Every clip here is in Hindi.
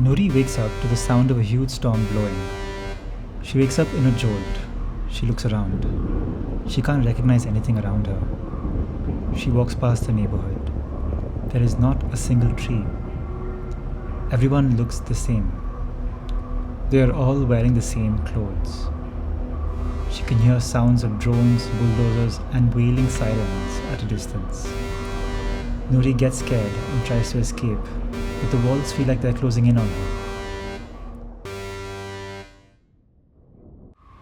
Nuri wakes up to the sound of a huge storm blowing. She wakes up in a jolt. She looks around. She can't recognize anything around her. She walks past the neighborhood. There is not a single tree. Everyone looks the same. They are all wearing the same clothes. She can hear sounds of drones, bulldozers, and wailing sirens at a distance. Nuri gets scared and tries to escape, but the walls feel like they're closing in on her.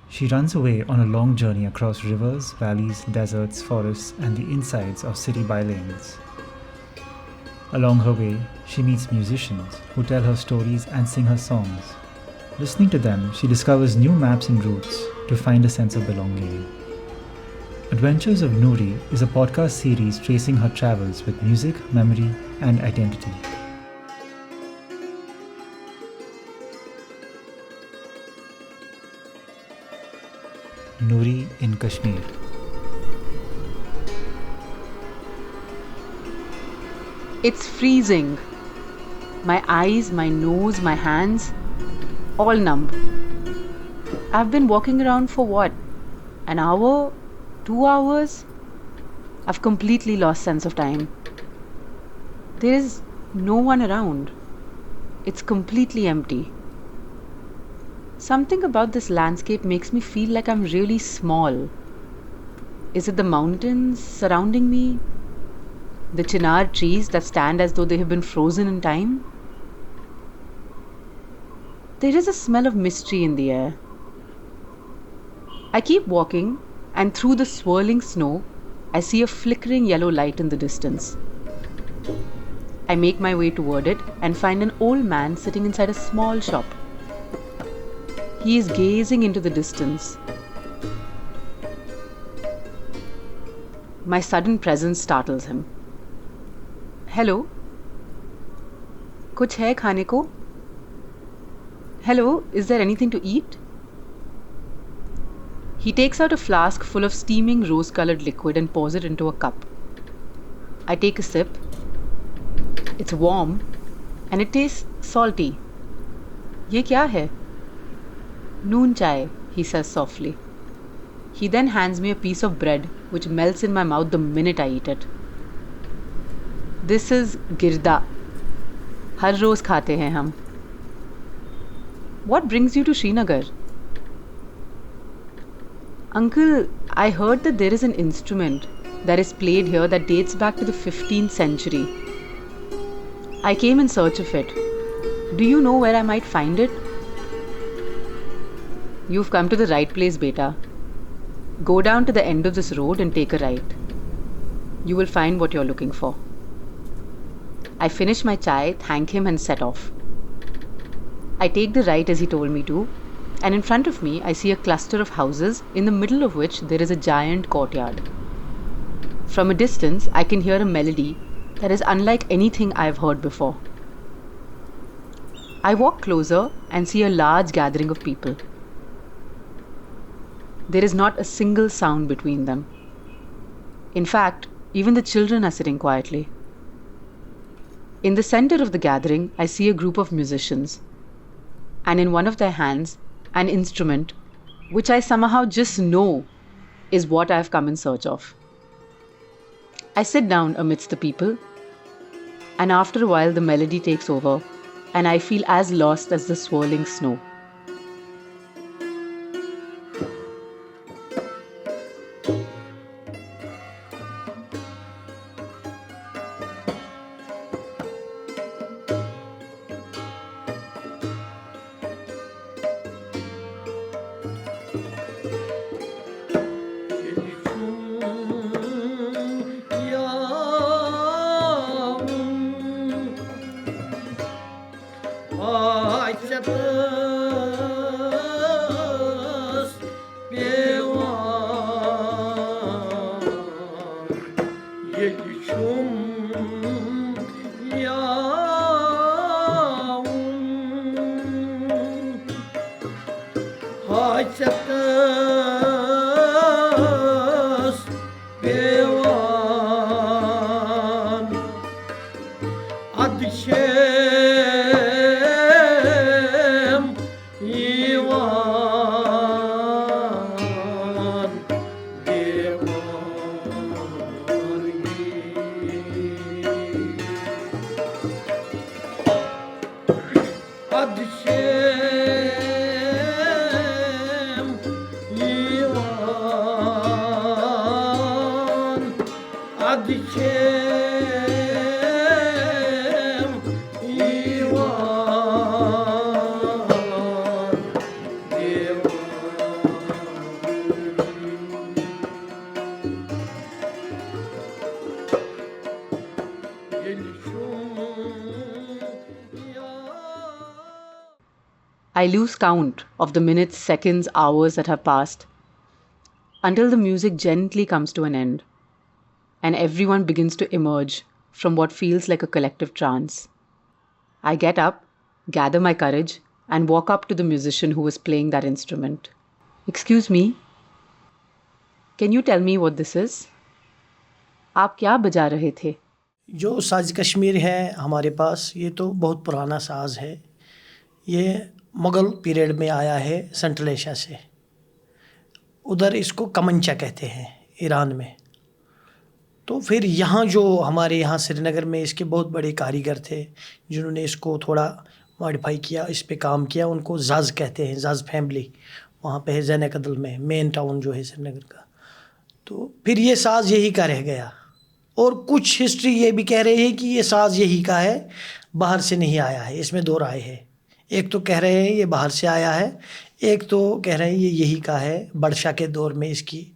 She runs away on a long journey across rivers, valleys, deserts, forests, and the insides of city bylanes. Along her way, she meets musicians who tell her stories and sing her songs. Listening to them, she discovers new maps and routes to find a sense of belonging. Adventures of Nuri is a podcast series tracing her travels with music, memory, and identity. Nuri in Kashmir. It's freezing. My eyes, my nose, my hands, all numb. I've been walking around for what? An hour? 2 hours? I've completely lost sense of time. There is no one around. It's completely empty. Something about this landscape makes me feel like I'm really small. Is it the mountains surrounding me? The chinar trees that stand as though they have been frozen in time? There is a smell of mystery in the air. I keep walking, and through the swirling snow, I see a flickering yellow light in the distance. I make my way toward it and find an old man sitting inside a small shop. He is gazing into the distance. My sudden presence startles him. Hello? कुछ है खाने को? Hello, is there anything to eat? He takes out a flask full of steaming rose-colored liquid and pours it into a cup. I take a sip. It's warm and it tastes salty. ये क्या है? Noon chai, he says softly. He then hands me a piece of bread which melts in my mouth the minute I eat it. This is girda. हर रोज खाते हैं हम. What brings you to Srinagar? Uncle, I heard that there is an instrument that is played here that dates back to the 15th century. I came in search of it. Do you know where I might find it? You've come to the right place, beta. Go down to the end of this road and take a right. You will find what you're looking for. I finish my chai, thank him, and set off. I take the right as he told me to, and in front of me I see a cluster of houses in the middle of which there is a giant courtyard. From a distance, I can hear a melody that is unlike anything I've heard before. I walk closer and see a large gathering of people. There is not a single sound between them. In fact, even the children are sitting quietly. In the center of the gathering, I see a group of musicians, and in one of their hands, an instrument, which I somehow just know is what I have come in search of. I sit down amidst the people, and after a while the melody takes over, and I feel as lost as the swirling snow. Açtım I lose count of the minutes, seconds, hours that have passed until the music gently comes to an end and everyone begins to emerge from what feels like a collective trance. I get up, gather my courage, and walk up to the musician who was playing that instrument. Excuse me, can you tell me what this is? आप क्या बजा रहे थे? जो साज कश्मीर है हमारे पास, ये तो बहुत पुराना साज है। ये मुग़ल पीरियड में आया है सेंट्रल एशिया से। उधर इसको कमंचा कहते हैं ईरान में। तो फिर यहाँ जो हमारे यहाँ श्रीनगर में इसके बहुत बड़े कारीगर थे जिन्होंने इसको थोड़ा मॉडिफाई किया, इस पे काम किया, उनको जाज़ कहते हैं। जाज़ फैमिली वहाँ पे है ज़ैन-ए-कदल में, मेन टाउन जो है श्रीनगर का। तो फिर ये साज़ यही का रह गया। और कुछ हिस्ट्री ये भी कह रही है कि ये साज़ यही का है, बाहर से नहीं आया है। इसमें दो राय है। एक तो कह रहे हैं ये बाहर से आया है, एक तो कह रहे हैं ये यही का है, बादशाह के दौर में इसकी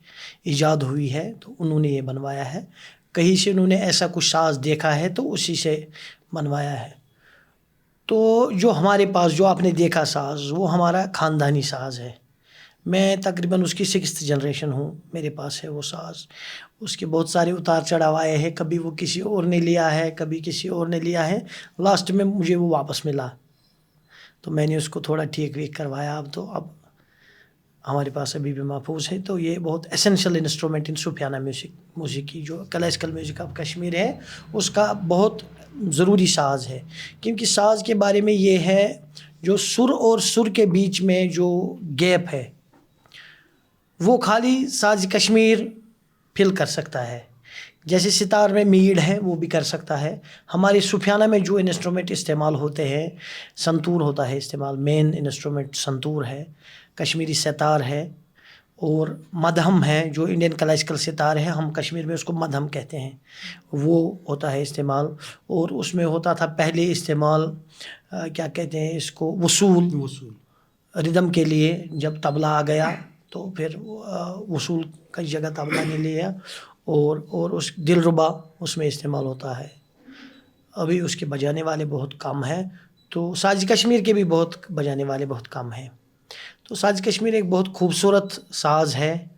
ईजाद हुई है तो उन्होंने ये बनवाया है। कहीं से उन्होंने ऐसा कुछ साज़ देखा है तो उसी से बनवाया है। तो जो हमारे पास जो आपने देखा साज़, वो हमारा ख़ानदानी साज़ है। मैं तकरीबन उसकी 6th जनरेशन हूँ, मेरे पास है वो साज़। उसके बहुत सारे उतार चढ़ाव आए हैं, कभी वो किसी और ने लिया है, कभी किसी और ने लिया है। लास्ट में मुझे वो वापस मिला तो मैंने उसको थोड़ा ठीक वीक करवाया। अब हमारे पास अभी भी महफूज है। तो ये बहुत essential instrument in Sufiyana music की, जो क्लासिकल म्यूज़िक ऑफ कश्मीर है, उसका बहुत ज़रूरी साज़ है। क्योंकि साज़ के बारे में ये है, जो सुर और सुर के बीच में जो गैप है वो खाली साज़ कश्मीर फिल कर सकता है। जैसे सितार में मीड़ है वो भी कर सकता है। हमारे सूफियाना में जो इंस्ट्रूमेंट इस्तेमाल होते हैं, संतूर होता है इस्तेमाल, मेन इंस्ट्रूमेंट संतूर है, कश्मीरी सितार है और मदहम है, जो इंडियन क्लासिकल सितार है, हम कश्मीर में उसको मदहम कहते हैं, वो होता है इस्तेमाल। और उसमें होता था पहले इस्तेमाल क्या कहते हैं इसको, वसूल रिदम के लिए। जब तबला आ गया तो फिर वसूल कई जगह तबला ने लिया और उस दिलरुबा उसमें इस्तेमाल होता है। अभी उसके बजाने वाले बहुत कम हैं, तो साज कश्मीर के भी बहुत बजाने वाले बहुत कम हैं। तो साज कश्मीर एक बहुत खूबसूरत साज़ है।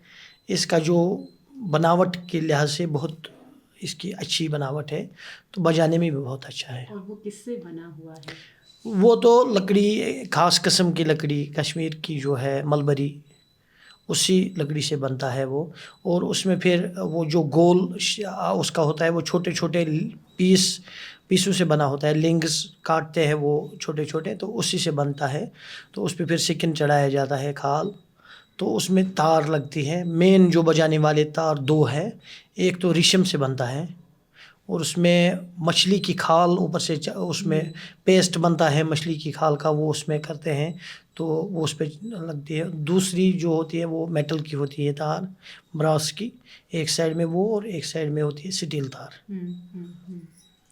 इसका जो बनावट के लिहाज से बहुत इसकी अच्छी बनावट है, तो बजाने में भी बहुत अच्छा है। और वो किससे बना हुआ है? वो तो लकड़ी, ख़ास किस्म की लकड़ी, कश्मीर की जो है मलबरी, उसी लकड़ी से बनता है वो। और उसमें फिर वो जो गोल उसका होता है, वो छोटे छोटे पीसों से बना होता है। लिंग्स काटते हैं वो छोटे छोटे, तो उसी से बनता है। तो उस पर फिर सिकन चढ़ाया जाता है, खाल। तो उसमें तार लगती है। मेन जो बजाने वाले तार दो है, एक तो रेशम से बनता है और उसमें मछली की खाल ऊपर से, उसमें पेस्ट बनता है मछली की खाल का, वो उसमें करते हैं, तो वो उस पर लगती है। दूसरी जो होती है वो मेटल की होती है, तार ब्रास की, एक साइड में वो और एक साइड में होती है स्टील तार।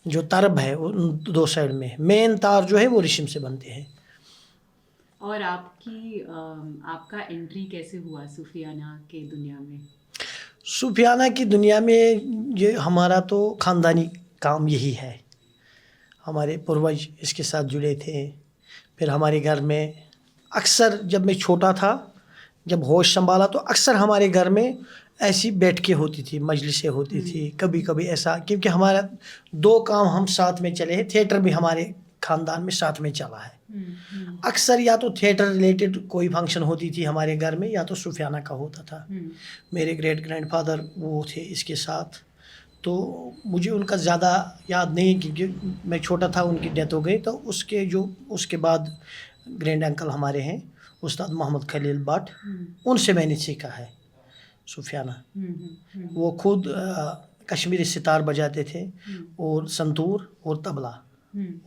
जो तरब है वो दो साइड में। मेन तार जो है वो रेशम से बनते हैं। और आपका एंट्री कैसे हुआ सूफियाना के दुनिया में? सूफियाना की दुनिया में ये हमारा तो ख़ानदानी काम यही है। हमारे पूर्वज इसके साथ जुड़े थे। फिर हमारे घर में अक्सर, जब मैं छोटा था, जब होश संभाला, तो अक्सर हमारे घर में ऐसी बैठकें होती थी, मजलिसें होती थी। कभी कभी ऐसा, क्योंकि हमारा दो काम हम साथ में चले हैं, थिएटर भी हमारे ख़ानदान में साथ में चला है। अक्सर या तो थिएटर रिलेटेड कोई फंक्शन होती थी हमारे घर में, या तो सूफियाना का होता था। मेरे ग्रेट ग्रैंडफादर वो थे इसके साथ, तो मुझे उनका ज़्यादा याद नहीं, क्योंकि मैं छोटा था, उनकी डेथ हो गई। तो उसके बाद ग्रैंड अंकल हमारे हैं उस्ताद मोहम्मद खलील भट्ट, उनसे मैंने सीखा है सूफियाना। वो खुद कश्मीरी सितार बजाते थे और संतूर और तबला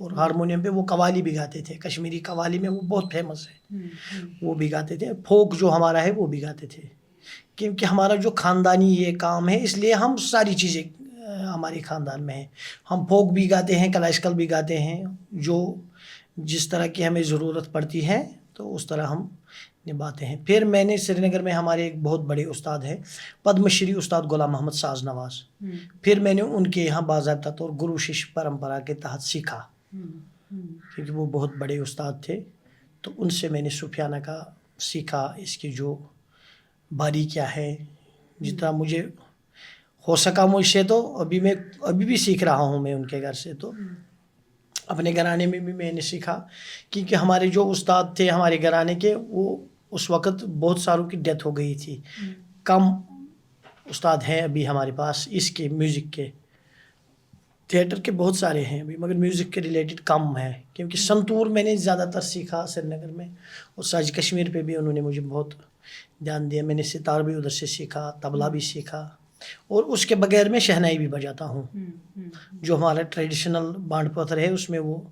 और हारमोनियम पे वो कवाली भी गाते थे। कश्मीरी कवाली में वो बहुत फेमस है, वो भी गाते थे। फोक जो हमारा है वो भी गाते थे। क्योंकि हमारा जो ख़ानदानी ये काम है, इसलिए हम सारी चीज़ें हमारे ख़ानदान में है। हम फोक भी गाते हैं, क्लासिकल भी गाते हैं, जो जिस तरह की हमें ज़रूरत पड़ती है तो उस तरह हम निभाते हैं। फिर मैंने श्रीनगर में हमारे एक बहुत बड़े उस्ताद हैं, पद्मश्री उस्ताद गुलाम मोहम्मद साज नवाज, फिर मैंने उनके यहाँ बाज़ाब्ता तौर गुरु शिष्य परंपरा के तहत सीखा, क्योंकि वो बहुत बड़े उस्ताद थे। तो उनसे मैंने सूफियाना का सीखा, इसकी जो बारीकियाँ है, जितना मुझे हो सका मुझसे, तो अभी भी सीख रहा हूँ मैं उनके घर से। तो अपने घराने में भी मैंने सीखा, क्योंकि हमारे जो उस्ताद थे हमारे घराने के, वो उस वक़्त बहुत सारों की डेथ हो गई थी। कम उस्ताद हैं अभी हमारे पास इसके म्यूज़िक के। थिएटर के बहुत सारे हैं अभी, मगर म्यूज़िक के रिलेटेड कम है, क्योंकि संतूर मैंने ज़्यादातर सीखा श्रीनगर में, और साज कश्मीर पे भी उन्होंने मुझे बहुत ध्यान दिया। मैंने सितार भी उधर से सीखा, तबला भी सीखा, और उसके बगैर मैं शहनाई भी बजाता हूँ। जो हमारा ट्रेडिशनल बांड पत्थर है उसमें वो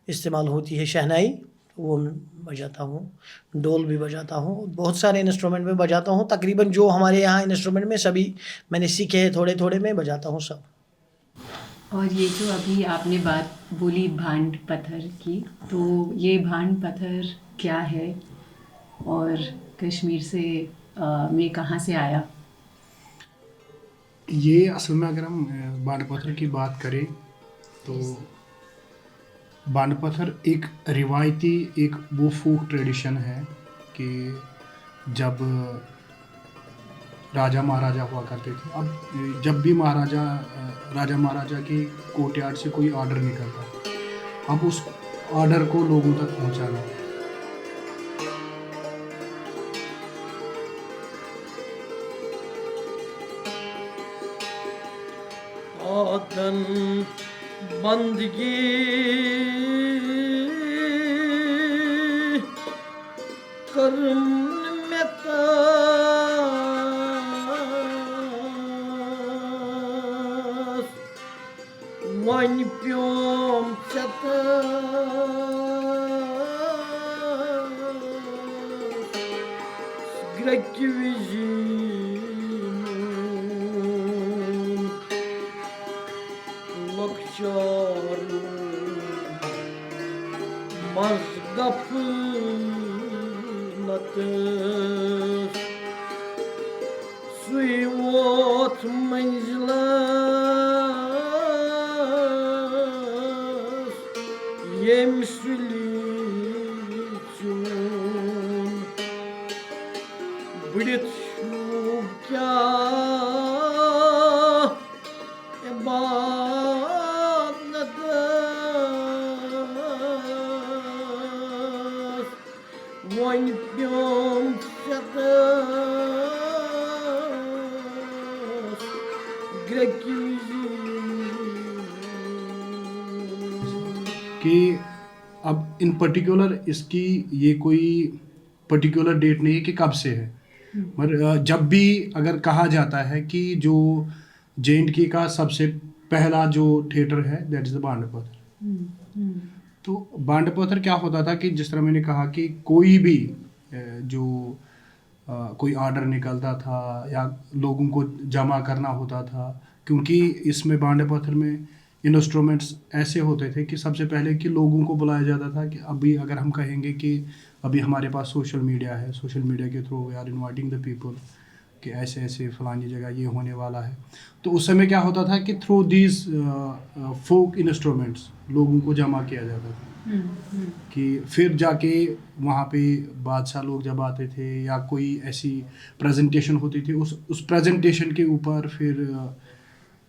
इस्तेमाल होती है शहनाई, वो मैं बजाता हूँ। डोल भी बजाता हूँ, बहुत सारे इंस्ट्रूमेंट में बजाता हूँ। तकरीबन जो हमारे यहाँ इंस्ट्रूमेंट में सभी मैंने सीखे हैं, थोड़े थोड़े मैं बजाता हूँ सब। और ये जो अभी आपने बात बोली भांड पत्थर की, तो ये भांड पत्थर क्या है और कश्मीर से में कहाँ से आया? ये असल में अगर हम बांड पत्थर की बात करें तो बांड पत्थर एक रिवायती एक वो फोक ट्रेडिशन है कि जब राजा महाराजा हुआ करते थे, अब जब भी राजा महाराजा के कोर्टयार्ड से कोई ऑर्डर निकलता, अब उस ऑर्डर को लोगों तक पहुंचाना। आदन बंदगी कर्म में वन प्योम चत सुवोत मंजिला येम सुली चून बड़ित शू क्या वन प्योम कि अब इन पर्टिकुलर इसकी ये कोई पर्टिकुलर डेट नहीं है कि कब से है, मगर जब भी अगर कहा जाता है कि जो J&K का सबसे पहला जो थिएटर है दैट इज़ द बांड पत्थर। तो बांड पत्थर क्या होता था कि जिस तरह मैंने कहा कि कोई भी जो कोई ऑर्डर निकलता था या लोगों को जमा करना होता था, क्योंकि इसमें बांड पत्थर में इंस्ट्रूमेंट्स ऐसे होते थे कि सबसे पहले कि लोगों को बुलाया जाता था कि अभी अगर हम कहेंगे कि अभी हमारे पास सोशल मीडिया है, सोशल मीडिया के through we are inviting the people कि ऐसे ऐसे फलानी जगह ये होने वाला है, तो उस समय क्या होता था कि थ्रू दीज फोक इंस्ट्रूमेंट्स लोगों को जमा किया जाता था। कि फिर जाके वहाँ पे बादशाह लोग जब आते थे या कोई ऐसी प्रेजेंटेशन होती थी, उस प्रेजेंटेशन के ऊपर फिर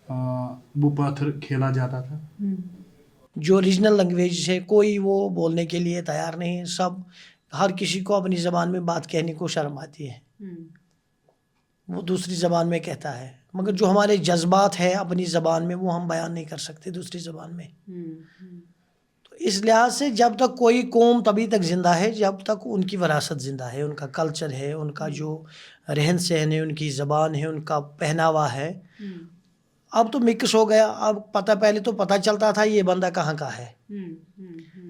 वो पत्थर खेला जाता था। जो रीजनल लैंग्वेज है कोई वो बोलने के लिए तैयार नहीं है, सब हर किसी को अपनी ज़बान में बात कहने को शर्म आती है, वो दूसरी ज़बान में कहता है, मगर जो हमारे जज्बात है अपनी ज़बान में वो हम बयान नहीं कर सकते दूसरी ज़बान में। तो इस लिहाज से जब तक कोई कौम तभी तक ज़िंदा है जब तक उनकी विरासत ज़िंदा है, उनका कल्चर है, उनका जो रहन सहन है, उनकी ज़बान है, उनका पहनावा है। अब तो मिक्स हो गया, अब पहले तो पता चलता था ये बंदा कहाँ का है,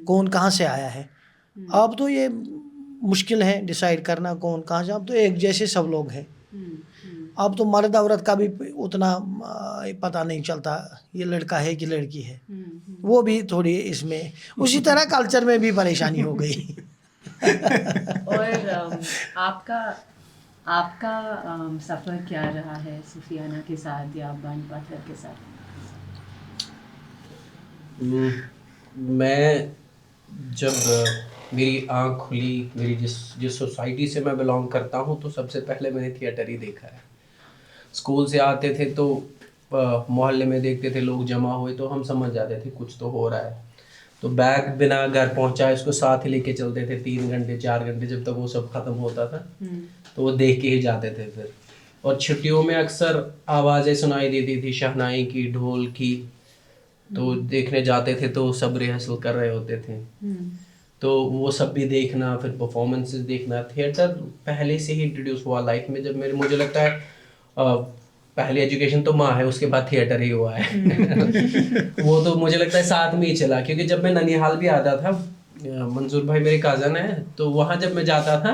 कौन कहाँ से आया है। अब तो ये मुश्किल है डिसाइड करना कौन कहाँ से, अब तो एक जैसे सब लोग हैं। अब तो मर्द औरत का भी उतना पता नहीं चलता ये लड़का है कि लड़की है, वो भी थोड़ी इसमें उसी तरह कल्चर में भी परेशानी हो गई। और आपका आपका सफ़र क्या रहा है सुफियाना के साथ या भांड पत्थर के साथ? मैं जब मेरी आँख खुली, मेरी जिस सोसाइटी से मैं बिलोंग करता हूँ, तो सबसे पहले मैंने थिएटर ही देखा है। स्कूल से आते थे तो मोहल्ले में देखते थे लोग जमा हुए, तो हम समझ जाते थे कुछ तो हो रहा है। तो बैग बिना घर पहुँचा इसको साथ ही लेके चलते थे 3 घंटे 4 घंटे, जब तक वो सब ख़त्म होता था तो वो देख के ही जाते थे फिर। और छुट्टियों में अक्सर आवाज़ें सुनाई देती थी, शहनाई की, ढोल की, तो देखने जाते थे तो सब रिहर्सल कर रहे होते थे, तो वो सब भी देखना, फिर परफॉर्मेंसेस देखना। थिएटर पहले से ही इंट्रोड्यूस हुआ लाइफ में। जब मुझे लगता है पहली एजुकेशन तो माँ है, उसके बाद थिएटर ही हुआ है। वो तो मुझे लगता है साथ में ही चला, क्योंकि जब मैं ननिहाल भी आता था, मंजूर भाई मेरे काजन है, तो वहाँ जब मैं जाता था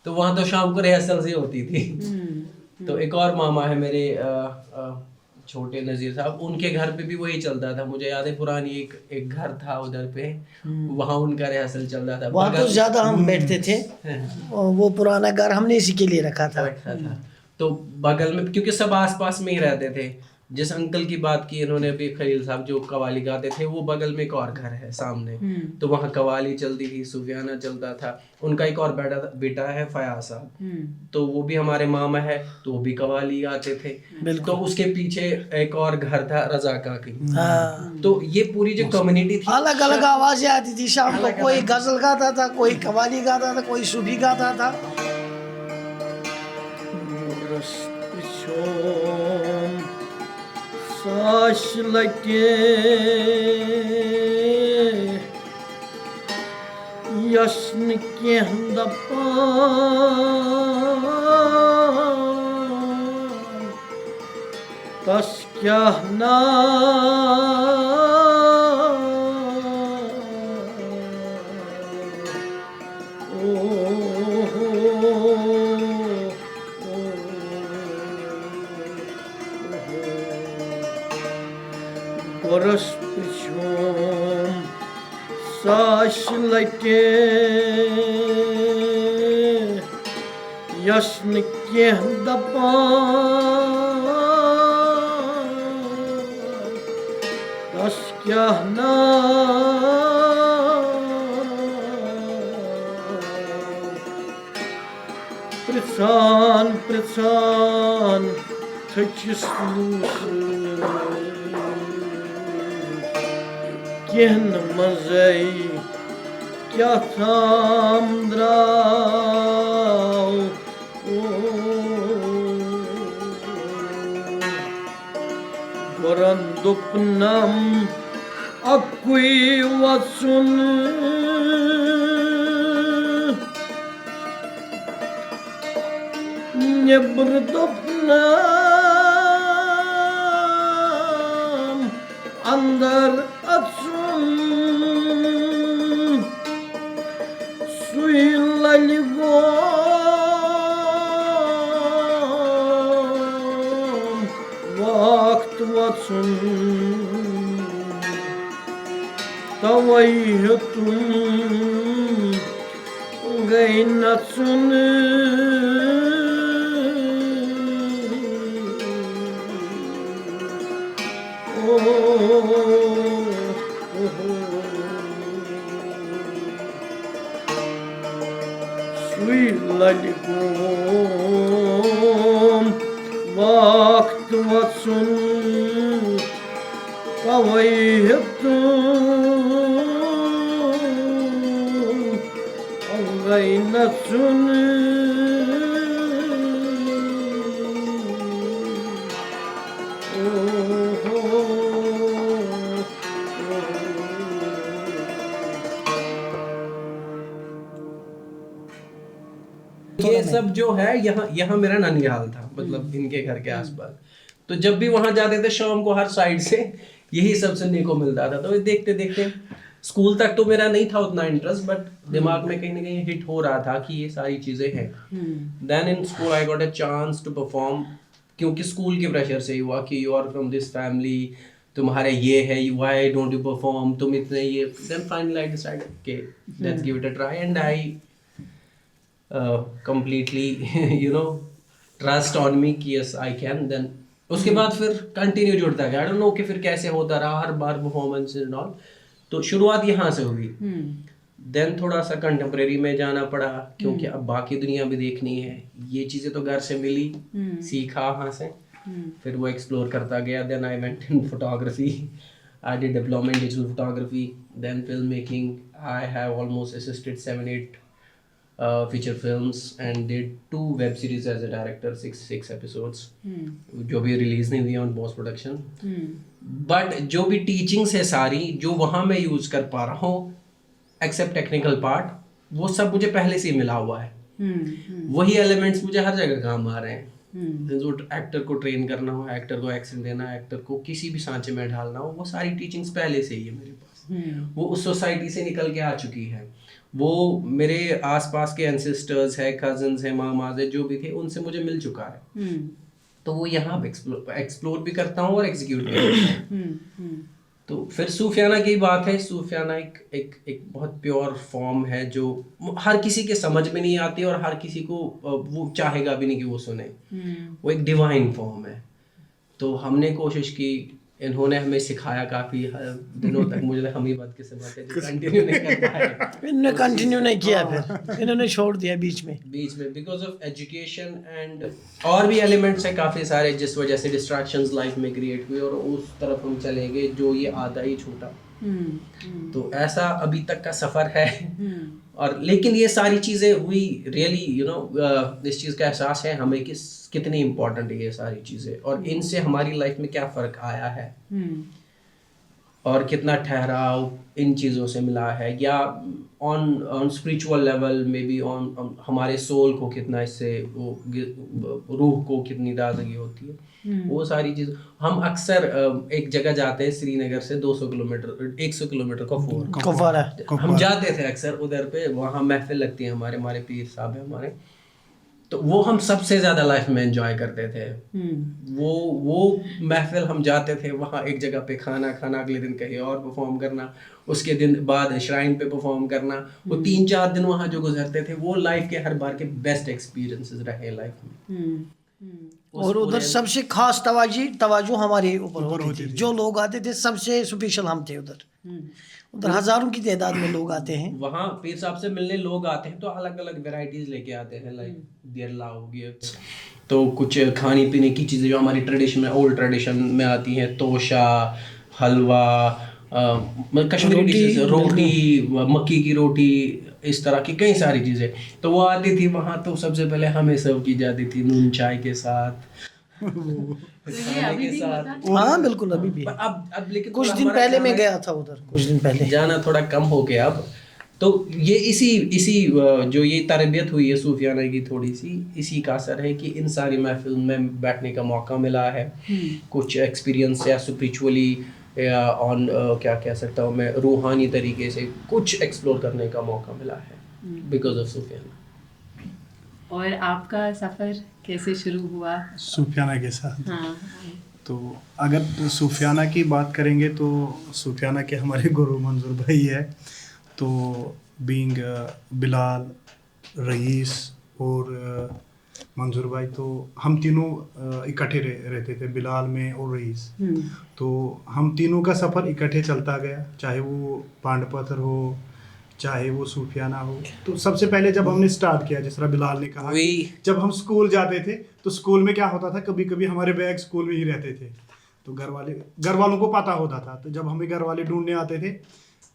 तो वहाँ तो शाम को रिहर्सल ही होती थी। तो एक और मामा है मेरे छोटे नज़ीर साहब, उनके घर पे भी वही चलता था। मुझे याद है पुरानी एक घर था उधर पे, वहाँ उनका रिहर्सल चल रहा था। वहाँ तो ज़्यादा हम बैठते थे, वो पुराना घर हमने इसी के लिए रखा था। तो बगल में, क्योंकि सब आसपास में ही रहते थे। जिस अंकल की बात की इन्होंने अभी, खलील साहब, जो कवाली गाते थे, वो बगल में एक और घर है सामने, तो वहाँ कवाली चलती थी, सुफियाना चलता था। उनका एक और बेटा है फयाज साहब, तो वो भी हमारे मामा है, तो वो भी कवाली गाते थे। तो उसके पीछे एक और घर था रजा का की। तो ये पूरी जो कम्युनिटी थी, अलग अलग आवाजें आती थी शाम को, कोई गजल गाता था, कोई कवाली गाता था, कोई सूफी गाता था। साश लगे यश्न के दपा तस क्या ना Boros pichom sash lake yasn ke dapa das kya na pritsan tachis Kehn mazei kya tham drao Goran dupnam akui watsun Nebr dupnam andar atsun Suilla ligom Vakt vatsun Tavayhatum Gainatsun Suilaligum Vakt vatsun Kavayhatum Gainatsun ये सब जो है यहाँ मेरा ननिहाल था, मतलब इनके घर के आसपास। तो जब भी वहां जाते थे शाम को, हर साइड से यही सब सुनने को मिलता था। तो देखते देखते स्कूल तक तो मेरा नहीं था उतना इंटरेस्ट, बट दिमाग में कहीं ना कहीं हिट हो रहा था कि ये सारी चीजें हैं। Then in school I got a chance to perform क्योंकि स्कूल के प्रेशर से ही हुआ कि you are from this family, तुम्हारे ये है, व्हाई डोंट यू परफॉर्म, तुम इतने ये, देन फाइनली आई डिसाइडेड कि let's give it a try and I completely you know trust on me कि यस आई कैन। देन उसके बाद फिर कंटिन्यू जुड़ता गया, आई डोंट नो कि फिर कैसे होता रहा हर बार परफॉर्मेंस एंड ऑल। तो शुरुआत यहाँ से हुई, देन थोड़ा सा कंटेम्प्रेरी में जाना पड़ा क्योंकि अब बाकी दुनिया भी देखनी है। ये चीज़ें तो घर से मिली, सीखा वहाँ से, फिर वो एक्सप्लोर करता गया। Then I went in photography, I did diploma in digital photography, then film making. I have almost assisted 7-8 feature films and did 2 web series as a director, 6 episodes जो भी रिलीज नहीं हुई ऑन पोस्ट प्रोडक्शन। बट जो भी टीचिंग्स है सारी जो वहाँ मैं यूज कर पा रहा हूँ एक्सेप्ट टेक्निकल पार्ट, वो सब मुझे पहले से ही मिला हुआ है। वही एलिमेंट्स मुझे हर जगह काम आ रहे हैं। जो एक्टर को ट्रेन करना हो, एक्टर को एक्शन देना, एक्टर को किसी भी सांचे में ढालना हो, वो सारी टीचिंग्स पहले से ही है मेरे पास। वो उस सोसाइटी से निकल के आ चुकी है। वो मेरे आसपास के एंसेस्टर्स है, कजन्स है, मामाज है, जो भी थे उनसे मुझे मिल चुका है। तो वो यहाँ एक्सप्लोर भी करता हूँ और एग्जीक्यूट भी करता हूँ। तो फिर सूफियाना की बात है। सूफियाना एक बहुत प्योर फॉर्म है जो हर किसी के समझ में नहीं आती और हर किसी को वो चाहेगा भी नहीं कि वो सुने। वो एक डिवाइन फॉर्म है। तो हमने कोशिश की, इन्होंने हमें सिखाया काफ़ी दिनों तक। मुझे हम ही बात किसी बात है कंटिन्यू नहीं कर पाए। इन्होंने कंटिन्यू नहीं किया, फिर इन्होंने छोड़ दिया बीच में बिकॉज ऑफ एजुकेशन एंड और भी एलिमेंट्स है काफ़ी सारे जिस वजह से डिस्ट्रैक्शंस लाइफ में क्रिएट हुई और उस तरफ हम चले गए जो ये आधा ही छूटा। तो ऐसा अभी तक का सफ़र है। और लेकिन ये सारी चीज़ें हुई रियली यू नो इस चीज़ का एहसास है हमें कि कितनी इम्पोर्टेंट है ये सारी चीज़ें और इनसे हमारी लाइफ में क्या फ़र्क आया है और कितना ठहराव इन चीज़ों से मिला है, या ऑन स्पिरिचुअल लेवल में भी ऑन हमारे सोल को कितना इससे वो रूह को कितनी ताज़गी होती है। वो सारी चीज़ हम अक्सर एक जगह जाते हैं श्रीनगर से 200 किलोमीटर 100 किलोमीटर कुपवारा हम जाते थे अक्सर उधर पे। वहाँ महफिल लगती है, हमारे पीर साहब है हमारे, तो वो हम सबसे ज़्यादा लाइफ में एंजॉय करते थे। वो महफिल हम जाते थे वहाँ, एक जगह पे खाना अगले दिन कहीं और परफॉर्म करना, उसके दिन बाद श्राइन पे परफॉर्म करना। वो 3-4 दिन वहाँ जो गुजरते थे वो लाइफ के हर बार के बेस्ट एक्सपीरियंसेस रहे लाइफ में। और उधर सबसे खास तवज्जो हमारे ऊपर होती थी। जो लोग आते थे सबसे स्पेशल हम थे उधर हजारों की तादाद में लोग आते हैं। वहाँ पीर साहब से मिलने लोग आते हैं तो अलग अलग वेराइटीज लेके आते हैं, लाइक दियरला हो गया, तो कुछ खाने पीने की चीज़ें जो हमारी ट्रेडिशन में ओल्ड ट्रेडिशन में आती हैं, तोशा, हलवा, कश्मीरी डिशेज, रोटी, मक्की की रोटी, इस तरह की कई सारी चीज़ें। तो वो आती थी वहाँ, तो सबसे पहले हमें सर्व की जाती थी नून चाय के साथ। हाँ बिल्कुल, अभी भी। अब लेकिन कुछ दिन पहले मैं गया था उधर, कुछ दिन पहले जाना थोड़ा कम हो गया अब। तो ये इसी जो ये तरबियत हुई है सूफियाना की थोड़ी सी, इसी का असर है कि इन सारी महफिल में बैठने का मौका मिला है। कुछ एक्सपीरियंस या स्पिरिचुअली या ऑन क्या कह सकता हूँ मैं, रूहानी तरीके से कुछ एक्सप्लोर करने का मौका मिला है बिकॉज ऑफ सूफियाना। और आपका सफ़र कैसे शुरू हुआ सूफियाना के साथ? हाँ। तो अगर सूफियाना की बात करेंगे तो सूफियाना के हमारे गुरु मंजूर भाई है। तो बीइंग बिलाल, रईस और मंजूर भाई, तो हम तीनों इकट्ठे रहते थे, बिलाल में और रईस। तो हम तीनों का सफ़र इकट्ठे चलता गया, चाहे वो पांडपत्थर हो, चाहे वो सूफियाना हो। तो सबसे पहले जब हमने स्टार्ट किया, जिस तरह बिलाल ने कहा, जब हम स्कूल जाते थे तो स्कूल में क्या होता था, कभी कभी हमारे बैग स्कूल में ही रहते थे। तो घर वालों को पता होता था। तो जब हमें घर वाले ढूंढने आते थे,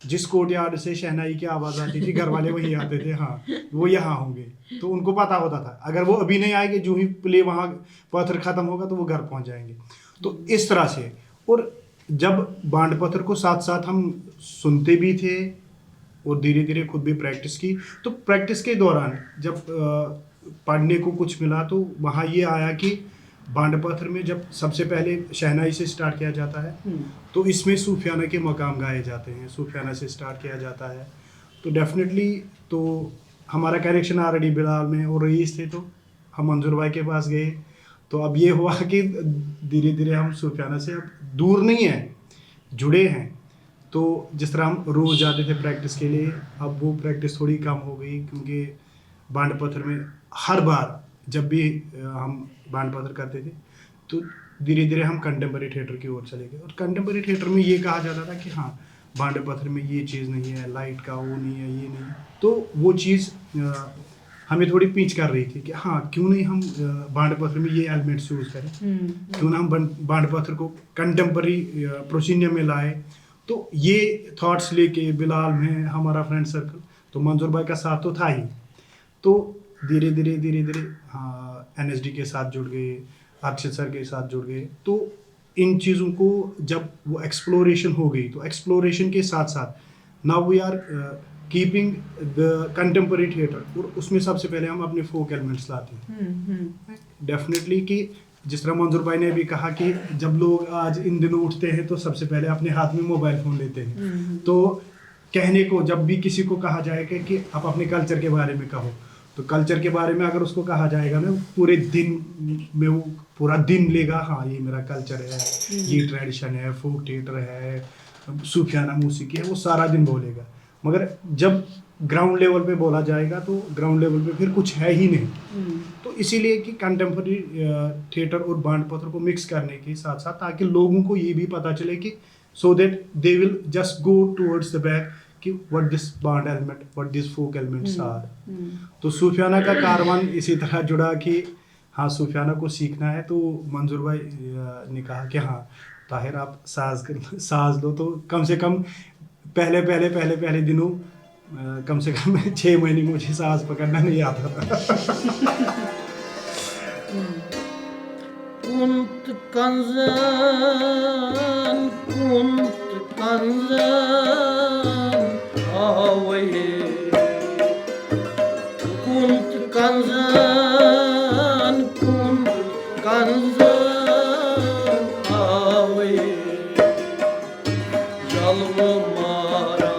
जिस कोर्टयार्ड से शहनाई की आवाज़ आती थी, घर वाले वहीं आते थे, हाँ वो यहाँ होंगे। तो उनको पता होता था अगर वो अभी नहीं आएंगे, जो ही प्ले वहाँ पत्थर ख़त्म होगा तो वो घर पहुँच जाएंगे। तो इस तरह से। और जब बांड पत्थर को साथ साथ हम सुनते भी थे और धीरे धीरे खुद भी प्रैक्टिस की। तो प्रैक्टिस के दौरान जब पढ़ने को कुछ मिला तो वहाँ ये आया कि बांड पत्थर में जब सबसे पहले शहनाई से स्टार्ट किया जाता है तो इसमें सूफियाना के मकाम गाए जाते हैं, सूफियाना से स्टार्ट किया जाता है। तो डेफिनेटली तो हमारा कनेक्शन ऑलरेडी बिलाल में और रईस थे, तो हम मंजूर भाई के पास गए। तो अब ये हुआ कि धीरे धीरे हम सूफियाना से अब दूर नहीं हैं, जुड़े हैं। तो जिस तरह हम रोज़ जाते थे प्रैक्टिस के लिए, अब वो प्रैक्टिस थोड़ी कम हो गई, क्योंकि बांड पत्थर में हर बार जब भी हम बांड पत्थर करते थे तो धीरे धीरे हम कंटेम्पररी थिएटर की ओर चले गए। और कंटेम्पररी थिएटर में ये कहा जाता था कि हाँ बांड पत्थर में ये चीज़ नहीं है, लाइट का वो नहीं है, ये नहीं है। तो वो चीज़ हमें थोड़ी पीछ कर रही थी कि हाँ क्यों नहीं हम बांड पत्थर में ये एलिमेंट्स यूज़ करें, क्यों ना हम बांड पत्थर को कंटेम्पररी प्रोसीजर में लाए। तो ये थॉट्स लेके बिलाल में हमारा फ्रेंड सर्कल, तो मंजूर भाई का साथ तो था ही, तो धीरे धीरे हाँ NSD के साथ जुड़ गए, अर्चित सर के साथ जुड़ गए। तो इन चीज़ों को जब वो एक्सप्लोरेशन हो गई, तो एक्सप्लोरेशन के साथ साथ now we are keeping the contemporary theatre, और उसमें सबसे पहले हम अपने फोक एलिमेंट्स लाते हैं डेफिनेटली। कि जिस तरह मंजूर भाई ने भी कहा कि जब लोग आज इन दिनों उठते हैं तो सबसे पहले अपने हाथ में मोबाइल फ़ोन लेते हैं, तो कहने को जब भी किसी को कहा जाएगा कि आप अपने कल्चर के बारे में कहो, तो कल्चर के बारे में अगर उसको कहा जाएगा ना, पूरे दिन में वो पूरा दिन लेगा, हाँ ये मेरा कल्चर है, ये ट्रेडिशन है, फोक थिएटर है, सूफियाना मौसीकी है, वो सारा दिन बोलेगा। मगर जब ग्राउंड लेवल पे बोला जाएगा तो ग्राउंड लेवल पे फिर कुछ है ही नहीं। तो इसीलिए कि कंटेम्पररी थिएटर और बांड पत्थर को मिक्स करने के साथ साथ, ताकि लोगों को ये भी पता चले कि so that they will just go towards the back कि what this band element, what this folk elements are. तो सूफियाना का कारवान इसी तरह जुड़ा कि हाँ सूफियाना को सीखना है। तो मंजूर भाई ने कहा कि हाँ ताहिर आप साज लो, तो कम से कम पहले दिनों कम से कम 6 महीने मुझे साज पकड़ना नहीं आता था। कुंत कंजन आवे, कुंत कंजन आवे, जलव मारा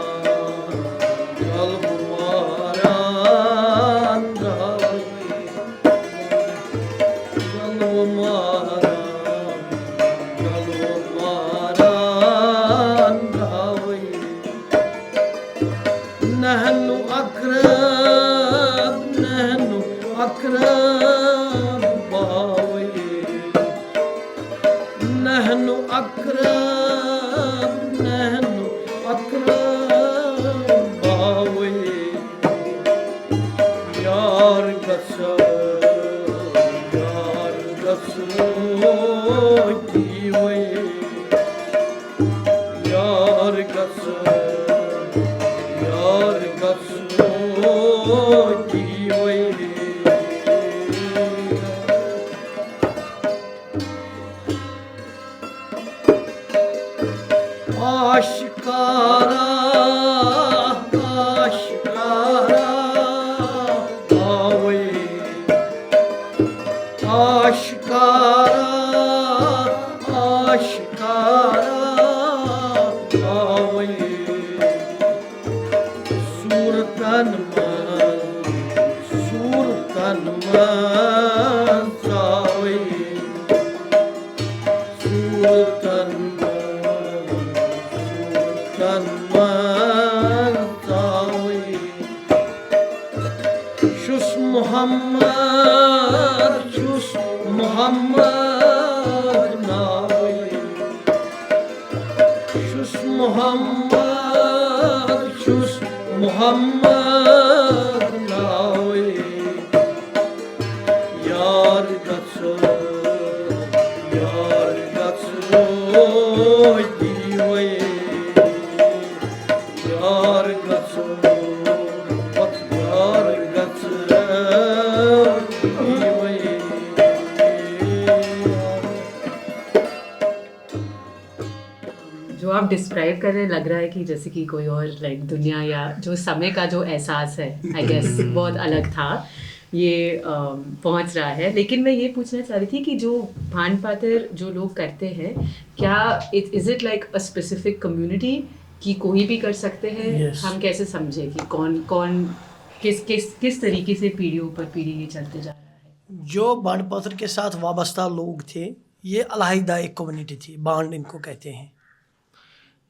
डिस्क्राइब कर रहे लग रहा है कि जैसे कि कोई और लाइक दुनिया या जो समय का जो एहसास है आई गेस बहुत अलग था, ये पहुंच रहा है। लेकिन मैं ये पूछना चाह रही थी कि जो भांड पातर जो लोग करते हैं, क्या is it like a specific community कि कोई भी कर सकते हैं? Yes. हम कैसे समझे कि कौन किस तरीके से पीढ़ियों पर पीढ़ी ये चलते जा रहा है? जो बांड पत्थर के साथ वाबस्ता लोग थे, ये अलहदा एक कम्युनिटी थी, बांड इनको कहते हैं।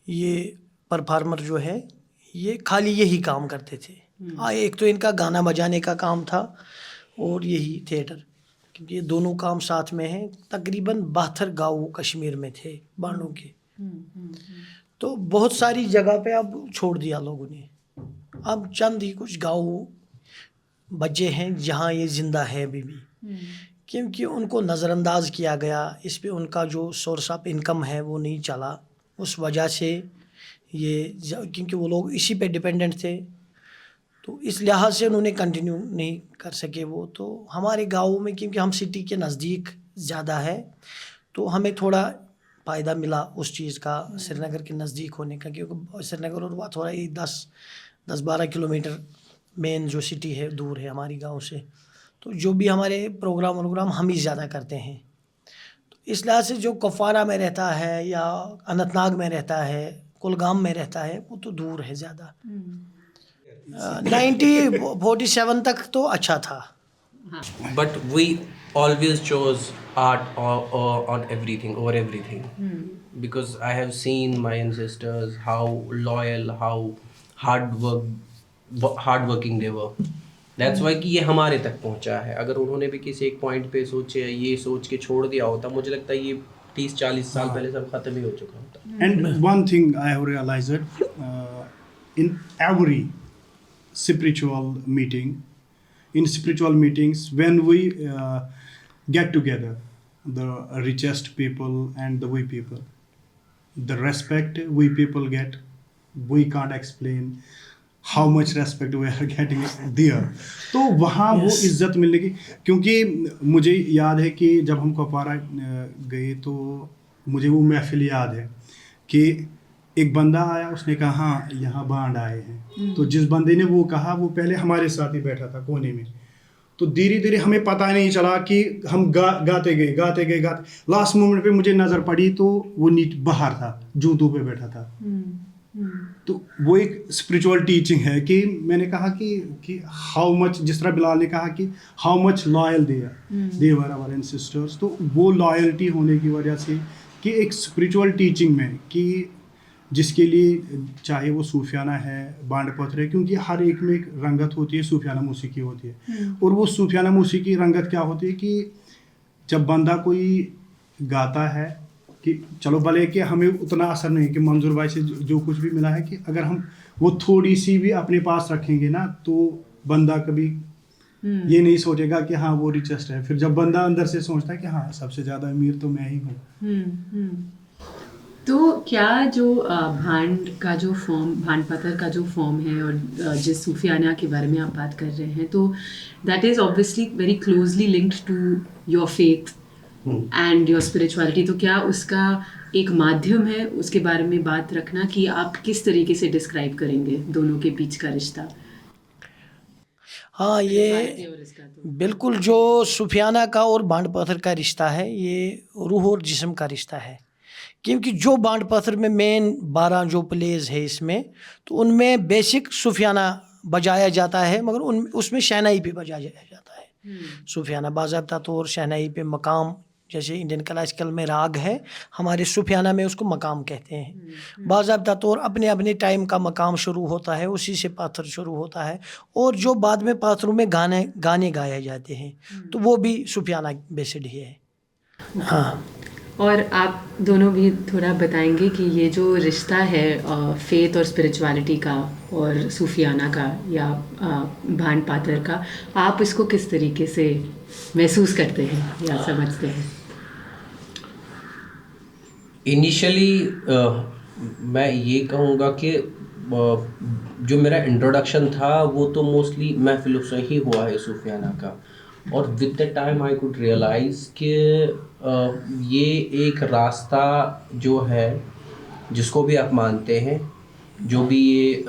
ये परफार्मर जो है, ये खाली यही काम करते थे। एक तो इनका गाना बजाने का काम था और यही थिएटर, क्योंकि ये दोनों काम साथ में हैं। तकरीबन 72 गाँव कश्मीर में थे बांडों के। तो बहुत सारी जगह पे अब छोड़ दिया लोगों ने। अब चंद ही कुछ गाँव बचे हैं जहाँ ये जिंदा है अभी भी, क्योंकि उनको नज़रअंदाज किया गया। इस पे उनका जो सोर्स ऑफ इनकम है वो नहीं चला, उस वजह से क्योंकि वो लोग इसी पे डिपेंडेंट थे, तो इस लिहाज से उन्होंने कंटिन्यू नहीं कर सके वो। तो हमारे गाँव में, क्योंकि हम सिटी के नज़दीक ज़्यादा है, तो हमें थोड़ा फ़ायदा मिला उस चीज़ का, श्रीनगर के नज़दीक होने का। क्योंकि श्रीनगर और वहाँ थोड़ा ही 10-12 किलोमीटर मेन जो सिटी है दूर है हमारी गांव से। तो जो भी हमारे प्रोग्राम हम ही ज़्यादा करते हैं। तो इस लिहाज से जो कुपवारा में रहता है या अनंतनाग में रहता है, कुलगाम में रहता है, वो तो दूर है ज़्यादा। 1947 तक तो अच्छा था। But we always chose art on everything, over everything. Because I have seen my ancestors, how loyal, how hardworking they were. That's why कि ये हमारे तक पहुंचा है। अगर उन्होंने भी किसी एक पॉइंट पे ये सोच के छोड़ दिया होता, मुझे लगता है ये 30-40 साल पहले सब खत्म ही हो चुका होता। And one thing I have realized in every spiritual meetings, when we get together, the richest people and the we people, the respect we people get, we can't explain how much respect we are getting there. तो वहाँ वो इज्जत मिलने की, क्योंकि मुझे याद है कि जब हम कुपवारा गए तो मुझे वो महफिल याद है कि एक बंदा आया, उसने कहा हाँ यहाँ बांड आए हैं। तो जिस बंदे ने वो कहा, वो पहले हमारे साथ ही बैठा था कोने में। तो धीरे धीरे हमें पता नहीं चला कि हम गाते गए। लास्ट मोमेंट पे मुझे नज़र पड़ी तो वो बाहर था, जूतों पे बैठा था। तो वो एक स्पिरिचुअल टीचिंग है कि मैंने कहा कि हाउ मच, जिस तरह बिलाल ने कहा कि how much loyal they were our ancestors. तो वो लॉयल्टी होने की वजह से कि एक स्पिरिचुअल टीचिंग में कि जिसके लिए चाहे वो सूफियाना है, बांड पत्थर है, क्योंकि हर एक में एक रंगत होती है, सूफियाना मौसीकी होती है। और वो सूफियाना मौसीकी रंगत क्या होती है कि जब बंदा कोई गाता है कि चलो भले कि हमें उतना असर नहीं कि मंजूर भाई से जो कुछ भी मिला है, कि अगर हम वो थोड़ी सी भी अपने पास रखेंगे ना, तो बंदा कभी ये नहीं सोचेगा कि हाँ वो रिचेस्ट है। फिर जब बंदा अंदर से सोचता है कि हाँ सबसे ज़्यादा अमीर तो मैं ही हूँ। तो क्या जो भांड पत्थर का जो फॉर्म है, और जिस सूफियाना के बारे में आप बात कर रहे हैं, तो that is obviously very closely linked to your faith and your spirituality. तो क्या उसका एक माध्यम है उसके बारे में बात रखना, कि आप किस तरीके से डिस्क्राइब करेंगे दोनों के बीच का रिश्ता? हाँ, ये बिल्कुल जो सूफियाना का और बांड पत्थर का रिश्ता है, ये रूह और जिस्म का रिश्ता है। क्योंकि जो बांड पत्थर में मेन 12 जो प्लेज है इसमें, तो उनमें बेसिक सूफियाना बजाया जाता है, मगर उसमें शहनाई पे बजाया जाता है। सूफियाना बाज़ाब्ता तौर शहनाई पे मकाम, जैसे इंडियन क्लासिकल में राग है, हमारे सूफियाना में उसको मकाम कहते हैं। बाज़ाब्ता तौर अपने अपने टाइम का मकाम शुरू होता है, उसी से पाथर शुरू होता है। और जो बाद में पाथरों में गाने गाए जाते हैं, तो वो भी सूफियाना बेस्ड ही है। हाँ, और आप दोनों भी थोड़ा बताएंगे कि ये जो रिश्ता है फेथ और स्पिरिचुअलिटी का और सूफियाना का या भांड पत्थर का, आप इसको किस तरीके से महसूस करते हैं या समझते हैं? इनिशियली मैं ये कहूँगा कि जो मेरा इंट्रोडक्शन था वो तो मोस्टली महफिलों से ही हुआ है सूफियाना का। और with the time I could realise कि ये एक रास्ता जो है, जिसको भी आप मानते हैं, जो भी ये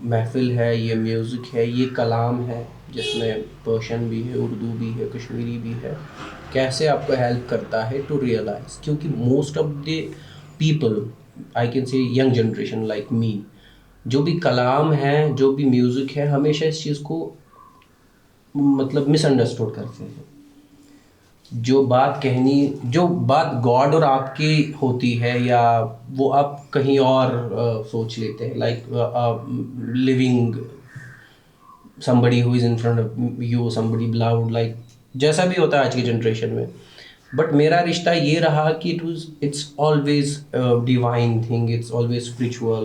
महफिल है, ये म्यूज़िक है, ये कलाम है, जिसमें पर्शियन भी है, उर्दू भी है, कश्मीरी भी है, कैसे आपको हेल्प करता है टू रियलाइज़। क्योंकि most of the people, I can say young generation like me, जो भी कलाम है, जो भी म्यूज़िक है, हमेशा इस चीज़ को मतलब मिसअंडरस्टूड करते हैं। जो बात गॉड और आपकी होती है, या वो आप कहीं और सोच लेते हैं, like living somebody who is in front of you, somebody beloved, like जैसा भी होता है आज की जनरेशन में. बट मेरा रिश्ता ये रहा कि it's always a divine thing, it's always spiritual,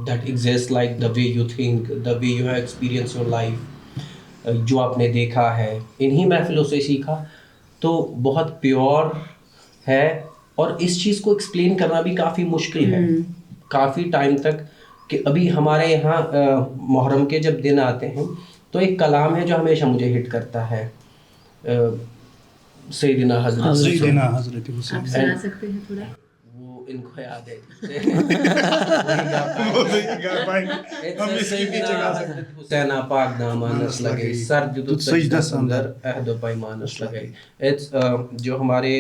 that exists like the way you think, the way you have experienced your life, जो आपने देखा है. इन्हीं महफिलों से सीखा, तो बहुत प्योर है. और इस चीज़ को एक्सप्लेन करना भी काफ़ी मुश्किल है काफ़ी टाइम तक. कि अभी हमारे यहाँ मुहर्रम के जब दिन आते हैं तो एक कलाम है जो हमेशा मुझे हिट करता है, सैयदना हज़रत हुसैन. आप सुना सकते हैं थोड़ा? वो इनको याद है. हुसैन पाक दामानस लगे, सर जुदुद सजदा सुंदर अहद पैमानस लगे. इट्स जो हमारे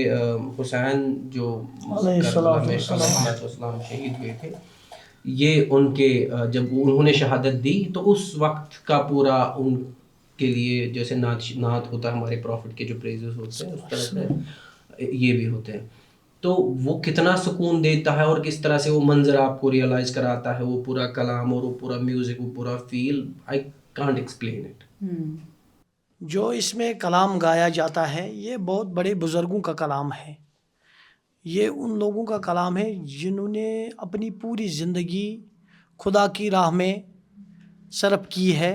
हुसैन जो करबला में अलैहिस्सलाम शहीद हुए थे, ये उनके जब उन्होंने शहादत दी तो उस वक्त का पूरा उनके लिए जैसे नात होता है हमारे प्रॉफिट के जो प्रेजेस होते हैं, उस तरह से ये भी होते हैं. तो वो कितना सुकून देता है और किस तरह से वो मंजर आपको रियलाइज कराता है, वो पूरा कलाम और वो पूरा म्यूजिक, वो पूरा feel, I can't explain it. जो इसमें कलाम गाया जाता है ये बहुत बड़े बुज़ुर्गों का कलाम है. ये उन लोगों का कलाम है जिन्होंने अपनी पूरी ज़िंदगी खुदा की राह में सर्फ की है.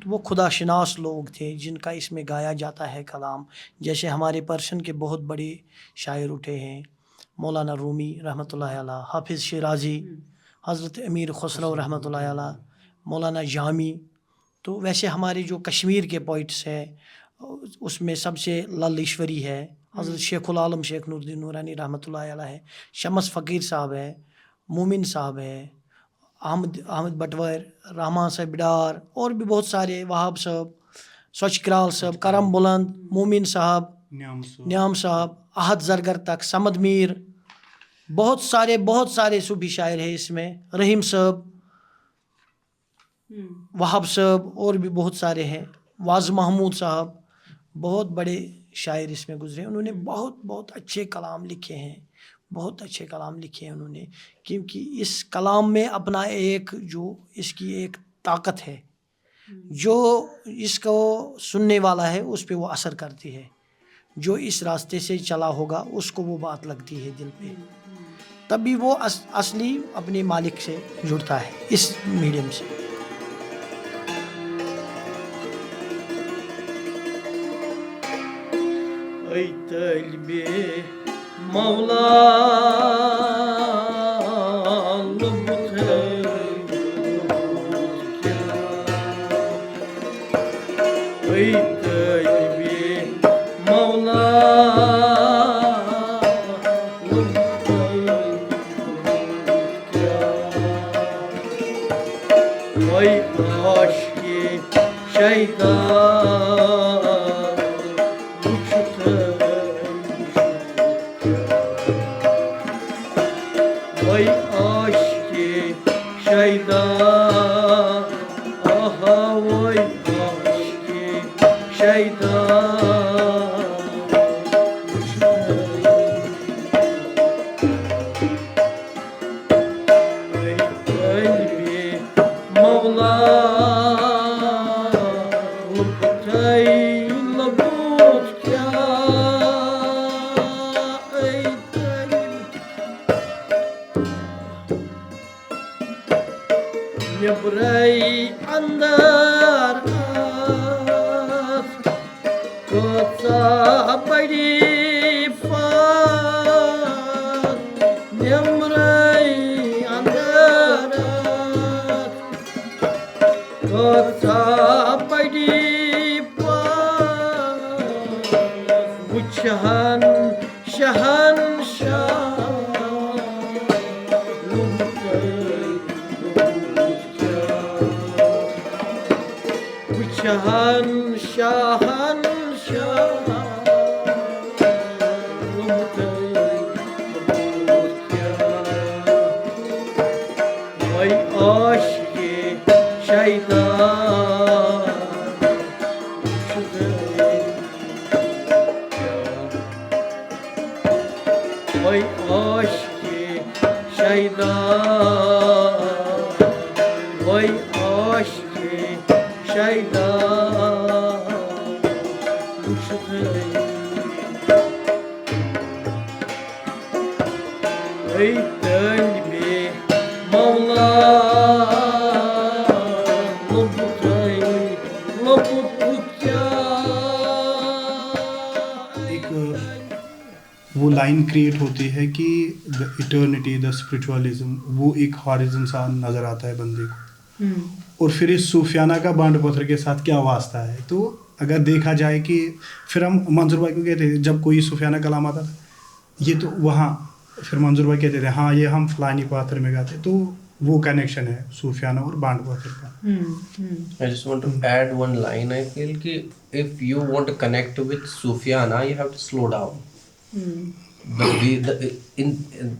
तो वो खुदा शनास लोग थे जिनका इसमें गाया जाता है कलाम. जैसे हमारे पर्शियन के बहुत बड़े शायर उठे हैं, मौलाना रूमी रहमतुल्लाह अलैह, हाफिज़ शिराज़ी, हज़रत अमीर खुसरो रहमतुल्लाह अलैह, मौलाना जामी. तो वैसे हमारे जो कश्मीर के पोइट्स हैं उसमें सबसे लाल ईश्वरी है, हज़रत शेखुल आलम शेख नूरुद्दीन नूरानी रहमतुल्लाह अलैह है, शमस फ़कीर साहब है, मोमिन साहब है, अहमद बटवर, रहमान साहब बिडार, और भी बहुत सारे, वहाब साहब, सच कराल साहब, करम बुलंद, मोमिन साहब, न्याम साहब, अहद जरगर तक, समद मीर, बहुत सारे सूफी शायर हैं इसमें, रहीम साहब, वहाब साहब, और भी बहुत सारे हैं, वाज महमूद साहब. बहुत बड़े शायर इसमें गुजरे. उन्होंने बहुत अच्छे कलाम लिखे हैं, बहुत अच्छे कलाम लिखे हैं उन्होंने. क्योंकि इस कलाम में अपना एक जो इसकी एक ताकत है, जो इसको सुनने वाला है उस पे वो असर करती है. जो इस रास्ते से चला होगा उसको वो बात लगती है दिल पे, तभी वो असली अपने मालिक से जुड़ता है इस मीडियम से. Ey kalbi Mevla Ey kalbi Mevla Ey aşkı şeytan Nebrai andar kota badi fat. Nebrai andar kota badi fat. Uçhan şahan şah. Şahan şahan Vay aşkı şeytan वही आशिके शैदा वही आशिके शैदा खुश रही वही तलबे मौला वो लाइन क्रिएट होती है कि द इटर्निटी द स्पिरिचुअलिज्म, वो एक हॉरिजन सा नज़र आता है बंदे को। और फिर इस सूफियाना का बांड पत्थर के साथ क्या वास्ता है? तो अगर देखा जाए कि फिर हम मंजूर भाई को कहते थे जब कोई सूफियाना कलाम आता था, ये तो वहाँ फिर मंजूर भाई कहते थे हाँ ये हम फलानी पत्थर में गाते, तो वो कनेक्शन है सूफियाना और बांड पत्थर का। I just want to add one line. I feel कि if you want to connect with Sufyana, you have to slow down.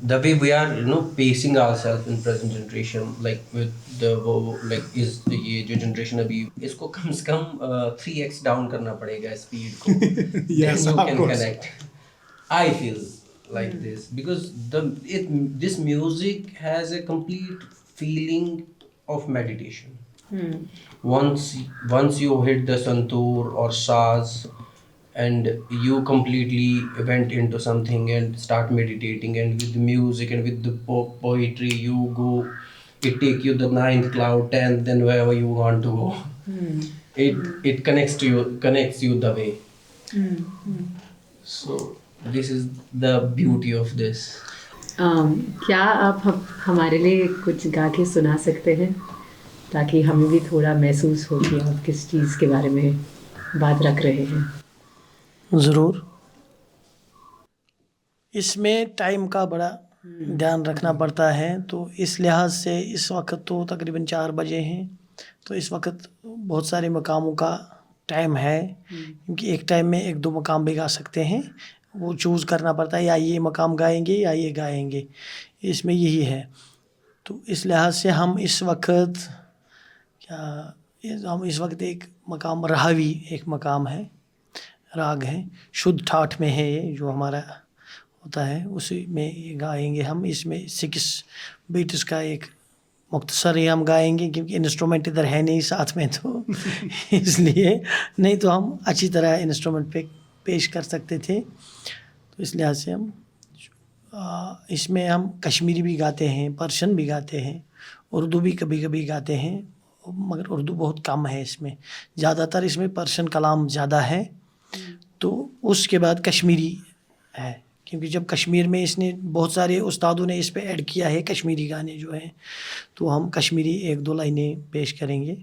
The way we are pacing ourselves in present generation, like with the like is ये जो generation अभी इसको कम से कम 3x down करना पड़ेगा speed को. Yes, then you of can course. connect. I feel like this because this music has a complete feeling of meditation. Once you hit the santoor or saz and you completely went into something and start meditating, and with the music and with the poetry you go, it take you the 9th cloud, 10th, then wherever you want to go. It connects you the way. So this is the beauty of this. क्या आप हमारे लिए कुछ गा के सुना सकते हैं ताकि हमें भी थोड़ा महसूस हो कि आप किस चीज़ के बारे में बात रख रहे हैं? ज़रूर। इसमें टाइम का बड़ा ध्यान रखना पड़ता है, तो इस लिहाज से इस वक्त तो तकरीबन 4 बजे हैं, तो इस वक्त बहुत सारे मकामों का टाइम है, क्योंकि एक टाइम में 1-2 मकाम भी गा सकते हैं, वो चूज़ करना पड़ता है या ये मकाम गाएंगे या ये गाएंगे, इसमें यही है। तो इस लिहाज से हम इस वक्त एक मकाम रावी एक मकाम है, राग है, शुद्ध ठाठ में है, ये जो हमारा होता है उसी में ये गाएंगे हम। इसमें 6 बीट्स का एक मुख्तसर ही हम गाएंगे, क्योंकि इंस्ट्रूमेंट इधर है नहीं साथ में, तो इसलिए नहीं तो हम अच्छी तरह इंस्ट्रूमेंट पे पेश कर सकते थे। तो इस लिहाज से हम इसमें हम कश्मीरी भी गाते हैं, पर्शियन भी गाते हैं, उर्दू भी कभी कभी गाते हैं, मगर उर्दू बहुत कम है इसमें, ज़्यादातर इसमें पर्शियन कलाम ज़्यादा है। तो उसके बाद कश्मीरी है, क्योंकि जब कश्मीर में इसने बहुत सारे उस्तादों ने इस पे ऐड किया है कश्मीरी गाने जो हैं, तो हम कश्मीरी 1-2 लाइनें पेश करेंगे।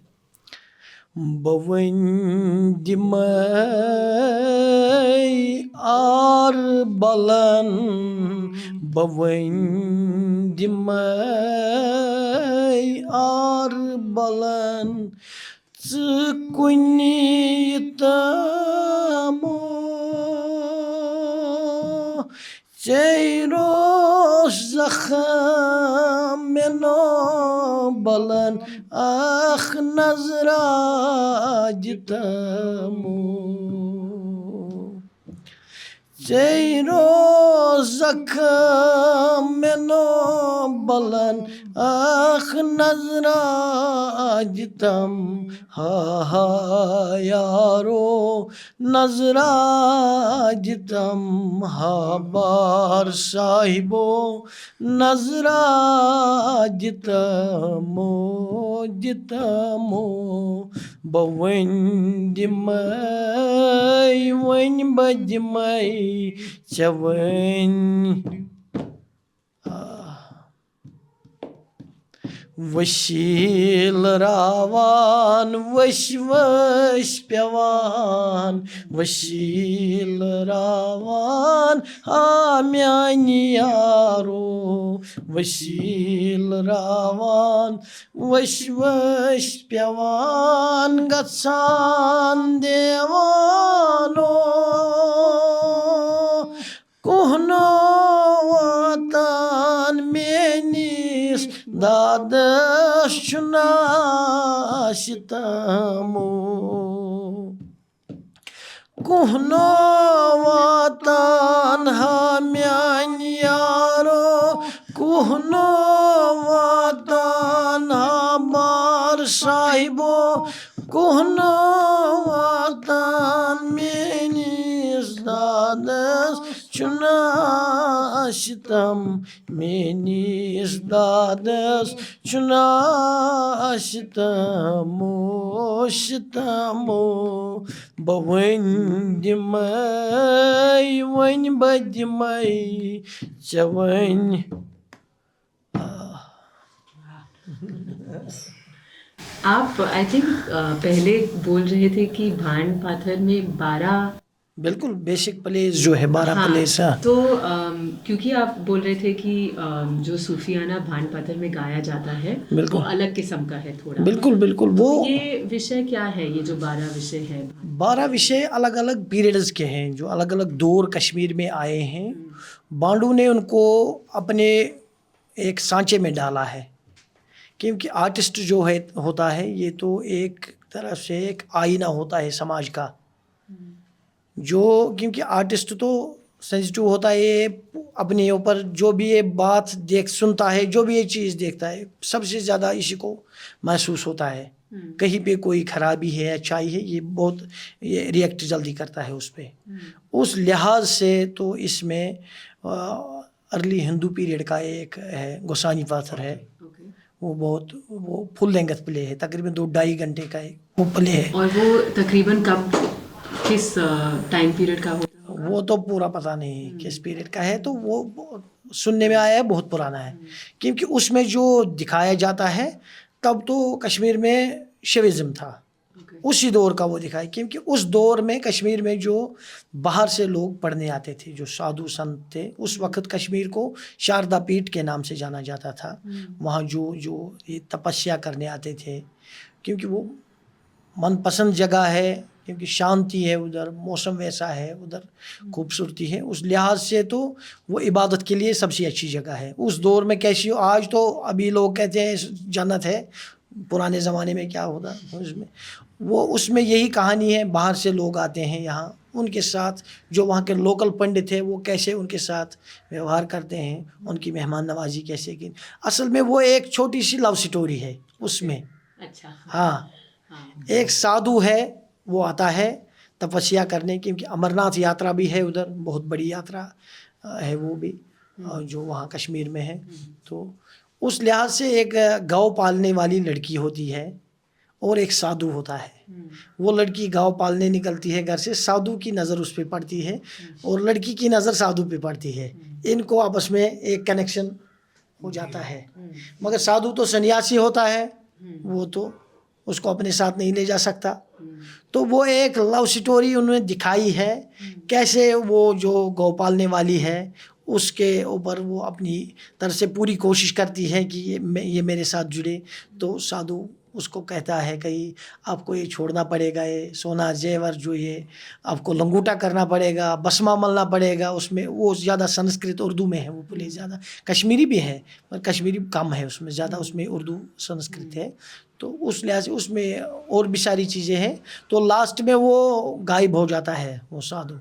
बवंदिमय आर बलन बवंदिमय आर बलन कुनीतमो चेरो जखम मेनो बलन आख नजरा जितमो चेरो जखम मेनो बलन आख नजरा जितम हा यारो नजरा जितम हा बार साहिबो नजरा जितमो जितमो बवंदिमय वन बजमय चवन वशील रावान वश पेवान वशील रावान आम्यानी यारो वशील रावान वश पेवान गसान देवानो कोहनो वातान मेनिस दादश चुनाशितमो कोहनो वातान हम्यान या कुहनो वातान हमार साहिबो कुहनो वातान मेनिस दादस चुना शितम मेनिस दादस चुना शितमो शितमो बवन दिमय वन बदिमय चवन। आप आई थिंक पहले बोल रहे थे कि भांड पाथर में 12 बिल्कुल बेसिक प्लेस जो है 12 प्लेस। तो क्योंकि आप बोल रहे थे कि जो सूफियाना भांड पाथर में गाया जाता है बिल्कुल। वो अलग किस्म का है थोड़ा। बिल्कुल बिल्कुल। तो वो ये विषय क्या है, ये जो 12 विषय है? 12 विषय अलग अलग पीरियड्स के हैं जो अलग अलग दौर कश्मीर में आए हैं। बांडू ने उनको अपने एक सांचे में डाला है, क्योंकि आर्टिस्ट जो है होता है ये तो एक तरह से एक आईना होता है समाज का, जो क्योंकि आर्टिस्ट तो सेंसिटिव होता है, ये अपने ऊपर जो भी ये बात देख सुनता है, जो भी ये चीज़ देखता है, सबसे ज़्यादा इसी को महसूस होता है। कहीं पे कोई खराबी है अच्छाई है, ये बहुत ये रिएक्ट जल्दी करता है उस पर। उस लिहाज से तो इसमें अर्ली हिंदू पीरियड का एक है गोसानी पाथर है, वो फुल लेंथ प्ले है, तकरीबन 2-2.5 घंटे का वो प्ले है। और वो तकरीबन कब, किस टाइम पीरियड का होता है? वो तो पूरा पता नहीं किस पीरियड का है, तो वो सुनने में आया है बहुत पुराना है, क्योंकि उसमें जो दिखाया जाता है तब तो कश्मीर में शिविज्म था, उसी दौर का वो दिखाया, क्योंकि उस दौर में कश्मीर में जो बाहर से लोग पढ़ने आते थे, जो साधु संत थे, उस वक्त कश्मीर को शारदा पीठ के नाम से जाना जाता था। वहाँ जो ये तपस्या करने आते थे, क्योंकि वो मनपसंद जगह है, क्योंकि शांति है उधर, मौसम वैसा है उधर, खूबसूरती है, उस लिहाज से तो वो इबादत के लिए सबसे अच्छी जगह है। उस दौर में कैसी हो, आज तो अभी लोग कहते हैं जन्नत है, पुराने ज़माने में क्या होता उसमें यही कहानी है। बाहर से लोग आते हैं यहाँ, उनके साथ जो वहाँ के लोकल पंडित है वो कैसे उनके साथ व्यवहार करते हैं, उनकी मेहमान नवाजी कैसे की, असल में वो एक छोटी सी लव स्टोरी है उसमें। अच्छा। हाँ, एक साधु है, वो आता है तपस्या करने, क्योंकि अमरनाथ यात्रा भी है उधर, बहुत बड़ी यात्रा है वो भी, जो वहाँ कश्मीर में है। तो उस लिहाज से एक गौ पालने वाली लड़की होती है और एक साधु होता है। वो लड़की गौ पालने निकलती है घर से, साधु की नज़र उस पर पड़ती है और लड़की की नज़र साधु पे पड़ती है, इनको आपस में एक कनेक्शन हो जाता है। मगर साधु तो सन्यासी होता है, वो तो उसको अपने साथ नहीं ले जा सकता। तो वो एक लव स्टोरी उन्होंने दिखाई है, कैसे वो जो गौ पालने वाली है उसके ऊपर वो अपनी तरफ से पूरी कोशिश करती है कि ये मेरे साथ जुड़े। तो साधु उसको कहता है कि आपको ये छोड़ना पड़ेगा, ये सोना जेवर जो ये आपको लंगूटा करना पड़ेगा, बसमा मलना पड़ेगा। उसमें वो ज़्यादा संस्कृत उर्दू में है, वो प्ले ज़्यादा, कश्मीरी भी है पर कश्मीरी कम है उसमें, ज़्यादा उसमें उर्दू संस्कृत है। तो उस लिहाज से उसमें और भी सारी चीज़ें हैं। तो लास्ट में वो गायब हो जाता है वो साधु।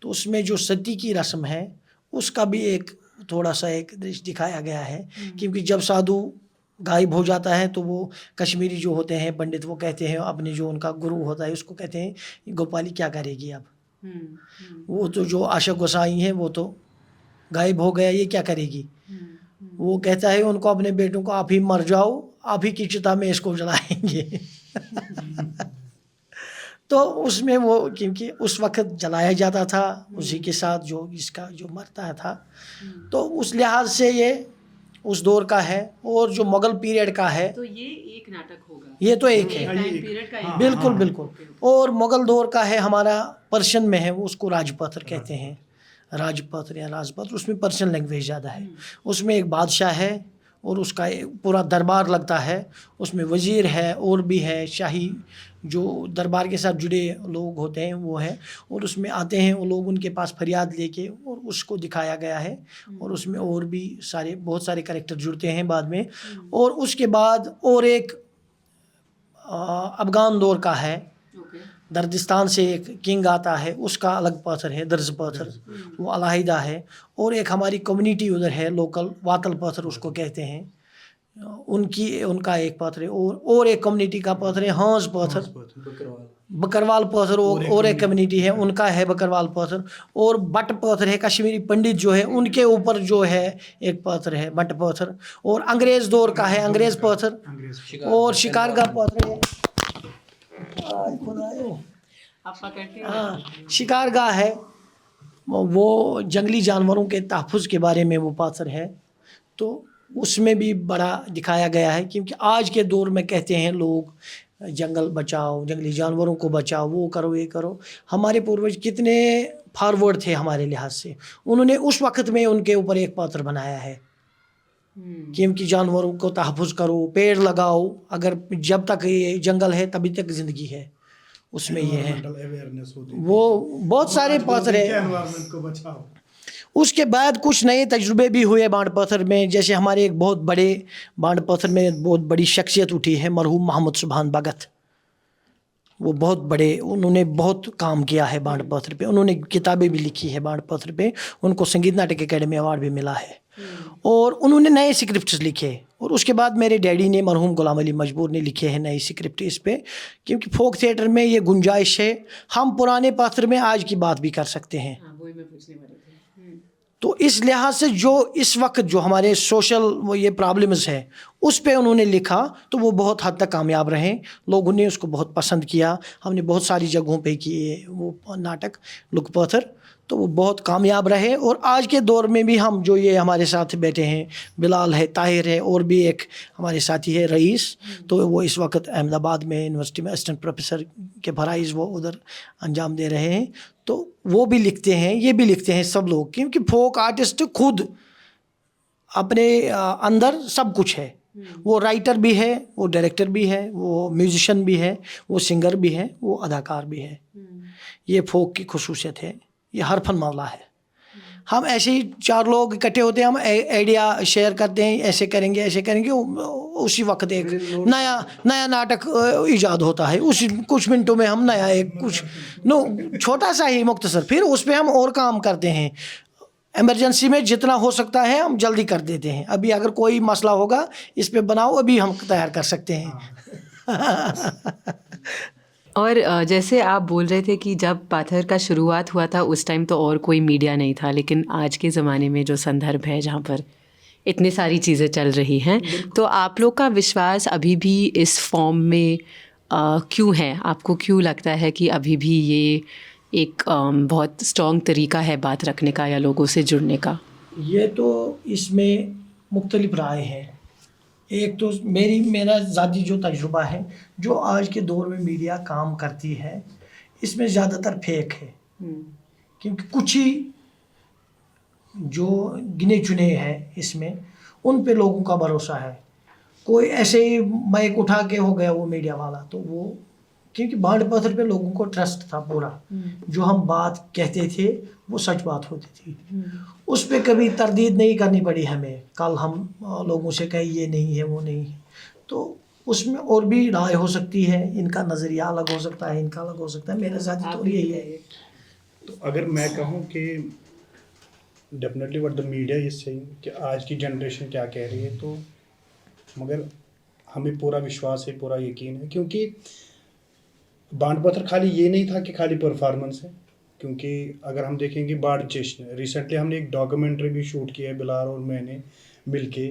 तो उसमें जो सती की रस्म है उसका भी एक थोड़ा सा एक दृश्य दिखाया गया है, क्योंकि जब साधु गायब हो जाता है तो वो कश्मीरी जो होते हैं पंडित, वो कहते हैं अपने जो उनका गुरु होता है उसको कहते हैं गोपाली क्या करेगी अब, वो तो जो आशा गोसाई है वो तो गायब हो गया, ये क्या करेगी। वो कहता है उनको, अपने बेटों को, आप ही मर जाओ, आप ही की चिता में इसको जलाएंगे। तो उसमें वो क्योंकि उस वक्त जलाया जाता था उसी के साथ जो इसका जो मरता था, तो उस लिहाज से ये उस दौर का है। और जो मुगल पीरियड का है, तो ये एक नाटक होगा, ये तो एक है, टाइम पीरियड का। बिल्कुल बिल्कुल। और मुगल दौर का है हमारा पर्शियन में है, वो उसको राजपत्र कहते हैं, राजपत्र या राजपत्र, उसमें पर्शियन लैंग्वेज ज़्यादा है। उसमें एक बादशाह है और उसका पूरा दरबार लगता है, उसमें वज़ीर है और भी है, शाही जो दरबार के साथ जुड़े लोग होते हैं वो है। और उसमें आते हैं वो लोग उनके पास फरियाद लेके, और उसको दिखाया गया है। और उसमें और भी सारे बहुत सारे कैरेक्टर जुड़ते हैं बाद में। और उसके बाद और एक अफ़गान दौर का है, दर्दिस्तान से एक किंग आता है, उसका अलग पत्थर है, दर्ज पत्थर, वो अलहदा है। और एक हमारी कम्युनिटी उधर है लोकल, वातल पत्थर उसको कहते हैं, उनका एक पत्थर है। और एक कम्युनिटी का पत्थर है हंस पत्थर, बकरवाल पत्थर, और एक कम्युनिटी है उनका है बकरवाल पत्थर। और बट पत्थर है, कश्मीरी पंडित जो है उनके ऊपर जो है एक पत्थर है बट पत्थर। और अंग्रेज दौर का है अंग्रेज पत्थर। और शिकारगाह पत्थर है, हाँ शिकारगाह है, वो जंगली जानवरों के तहफ़्फ़ुज़ के बारे में वो पत्थर है। तो उसमें भी बड़ा दिखाया गया है, क्योंकि आज के दौर में कहते हैं लोग जंगल बचाओ, जंगली जानवरों को बचाओ, वो करो ये करो। हमारे पूर्वज कितने फॉरवर्ड थे हमारे लिहाज से, उन्होंने उस वक्त में उनके ऊपर एक पत्थर बनाया है, क्योंकि जानवरों को तहफ़्फ़ुज़ करो, पेड़ लगाओ, अगर जब तक ये जंगल है तभी तक ज़िंदगी है, उसमें ये है। वो बहुत सारे पत्थर है। उसके बाद कुछ नए तजुर्बे भी हुए बांड पत्थर में, जैसे हमारे एक बहुत बड़े बांड पत्थर में बहुत बड़ी शख्सियत उठी है मरहूम मोहम्मद सुभान भगत। वो बहुत बड़े, उन्होंने बहुत काम किया है बांड पत्थर पे, उन्होंने किताबें भी लिखी है बांड पत्थर पे, उनको संगीत नाटक अकेडमी अवार्ड भी मिला है। और उन्होंने नए स्क्रिप्ट्स लिखे। और उसके बाद मेरे डैडी ने, मरहूम गुलाम अली मजबूर ने लिखे हैं नए स्क्रिप्ट इस पे, क्योंकि फोक थिएटर में ये गुंजाइश है, हम पुराने पत्थर में आज की बात भी कर सकते हैं। वही मैं पूछने वाली थी। तो इस लिहाज से जो इस वक्त जो हमारे सोशल वो ये प्रॉब्लम्स है उस पे उन्होंने लिखा, तो वो बहुत हद तक कामयाब रहे, लोगों ने उसको बहुत पसंद किया। हमने बहुत सारी जगहों पे किए वो नाटक लुक पत्थर, तो वो बहुत कामयाब रहे। और आज के दौर में भी हम जो ये हमारे साथ बैठे हैं, बिलाल है, ताहिर है, और भी एक हमारे साथी है रईस, तो वो इस वक्त अहमदाबाद में यूनिवर्सिटी में असिस्टेंट प्रोफेसर के फ़राइज़ वो उधर अंजाम दे रहे हैं। तो वो भी लिखते हैं, ये भी लिखते हैं सब लोग, क्योंकि फोक आर्टिस्ट खुद अपने अंदर सब कुछ है। वो राइटर भी है, वो डायरेक्टर भी है, वो म्यूजिशियन भी है, वो सिंगर भी है, वो अदाकार भी है। ये फोक की खुसूसियत है, ये हर फन मामला है। हम ऐसे ही 4 लोग इकट्ठे होते हैं, हम आइडिया शेयर करते हैं, ऐसे करेंगे ऐसे करेंगे, उसी वक्त एक नया नाटक ईजाद होता है। उसी कुछ मिनटों में हम नया एक कुछ छोटा सा ही मुख्तसर, फिर उस पर हम और काम करते हैं। इमरजेंसी में जितना हो सकता है हम जल्दी कर देते हैं। अभी अगर कोई मसला होगा इस पे बनाओ, अभी हम तैयार कर सकते हैं। और जैसे आप बोल रहे थे कि जब पाथर का शुरुआत हुआ था उस टाइम तो और कोई मीडिया नहीं था, लेकिन आज के ज़माने में जो संदर्भ है जहाँ पर इतनी सारी चीज़ें चल रही हैं, तो आप लोग का विश्वास अभी भी इस फॉर्म में क्यों है? आपको क्यों लगता है कि अभी भी ये एक बहुत स्ट्रॉन्ग तरीका है बात रखने का या लोगों से जुड़ने का? ये तो इसमें मुख्तलिफ राय है। एक तो मेरा ज़ाती जो तजुर्बा है, जो आज के दौर में मीडिया काम करती है, इसमें ज़्यादातर फेक है। क्योंकि कुछ ही जो गिने चुने हैं इसमें, उन पे लोगों का भरोसा है। कोई ऐसे ही माइक उठा के हो गया वो मीडिया वाला, तो वो क्योंकि बांड पत्थर पे लोगों को ट्रस्ट था पूरा, जो हम बात कहते थे वो सच बात होती थी, उस पर कभी तरदीद नहीं करनी पड़ी हमें। कल हम लोगों से कहें ये नहीं है वो नहीं है, तो उसमें और भी राय हो सकती है, इनका नज़रिया अलग हो सकता है, इनका अलग हो सकता है। मेरे साथ तो यही है। तो अगर मैं कहूँ कि definitely what the media is saying कि आज की जनरेशन क्या कह रही है, तो मगर हमें पूरा विश्वास है, पूरा यकीन है, क्योंकि बांड पत्थर खाली ये नहीं था कि खाली परफॉर्मेंस है। क्योंकि अगर हम देखेंगे बाढ़ जश्न, रिसेंटली हमने एक डॉक्यूमेंट्री भी शूट किया है बिलाल और मैंने मिलके,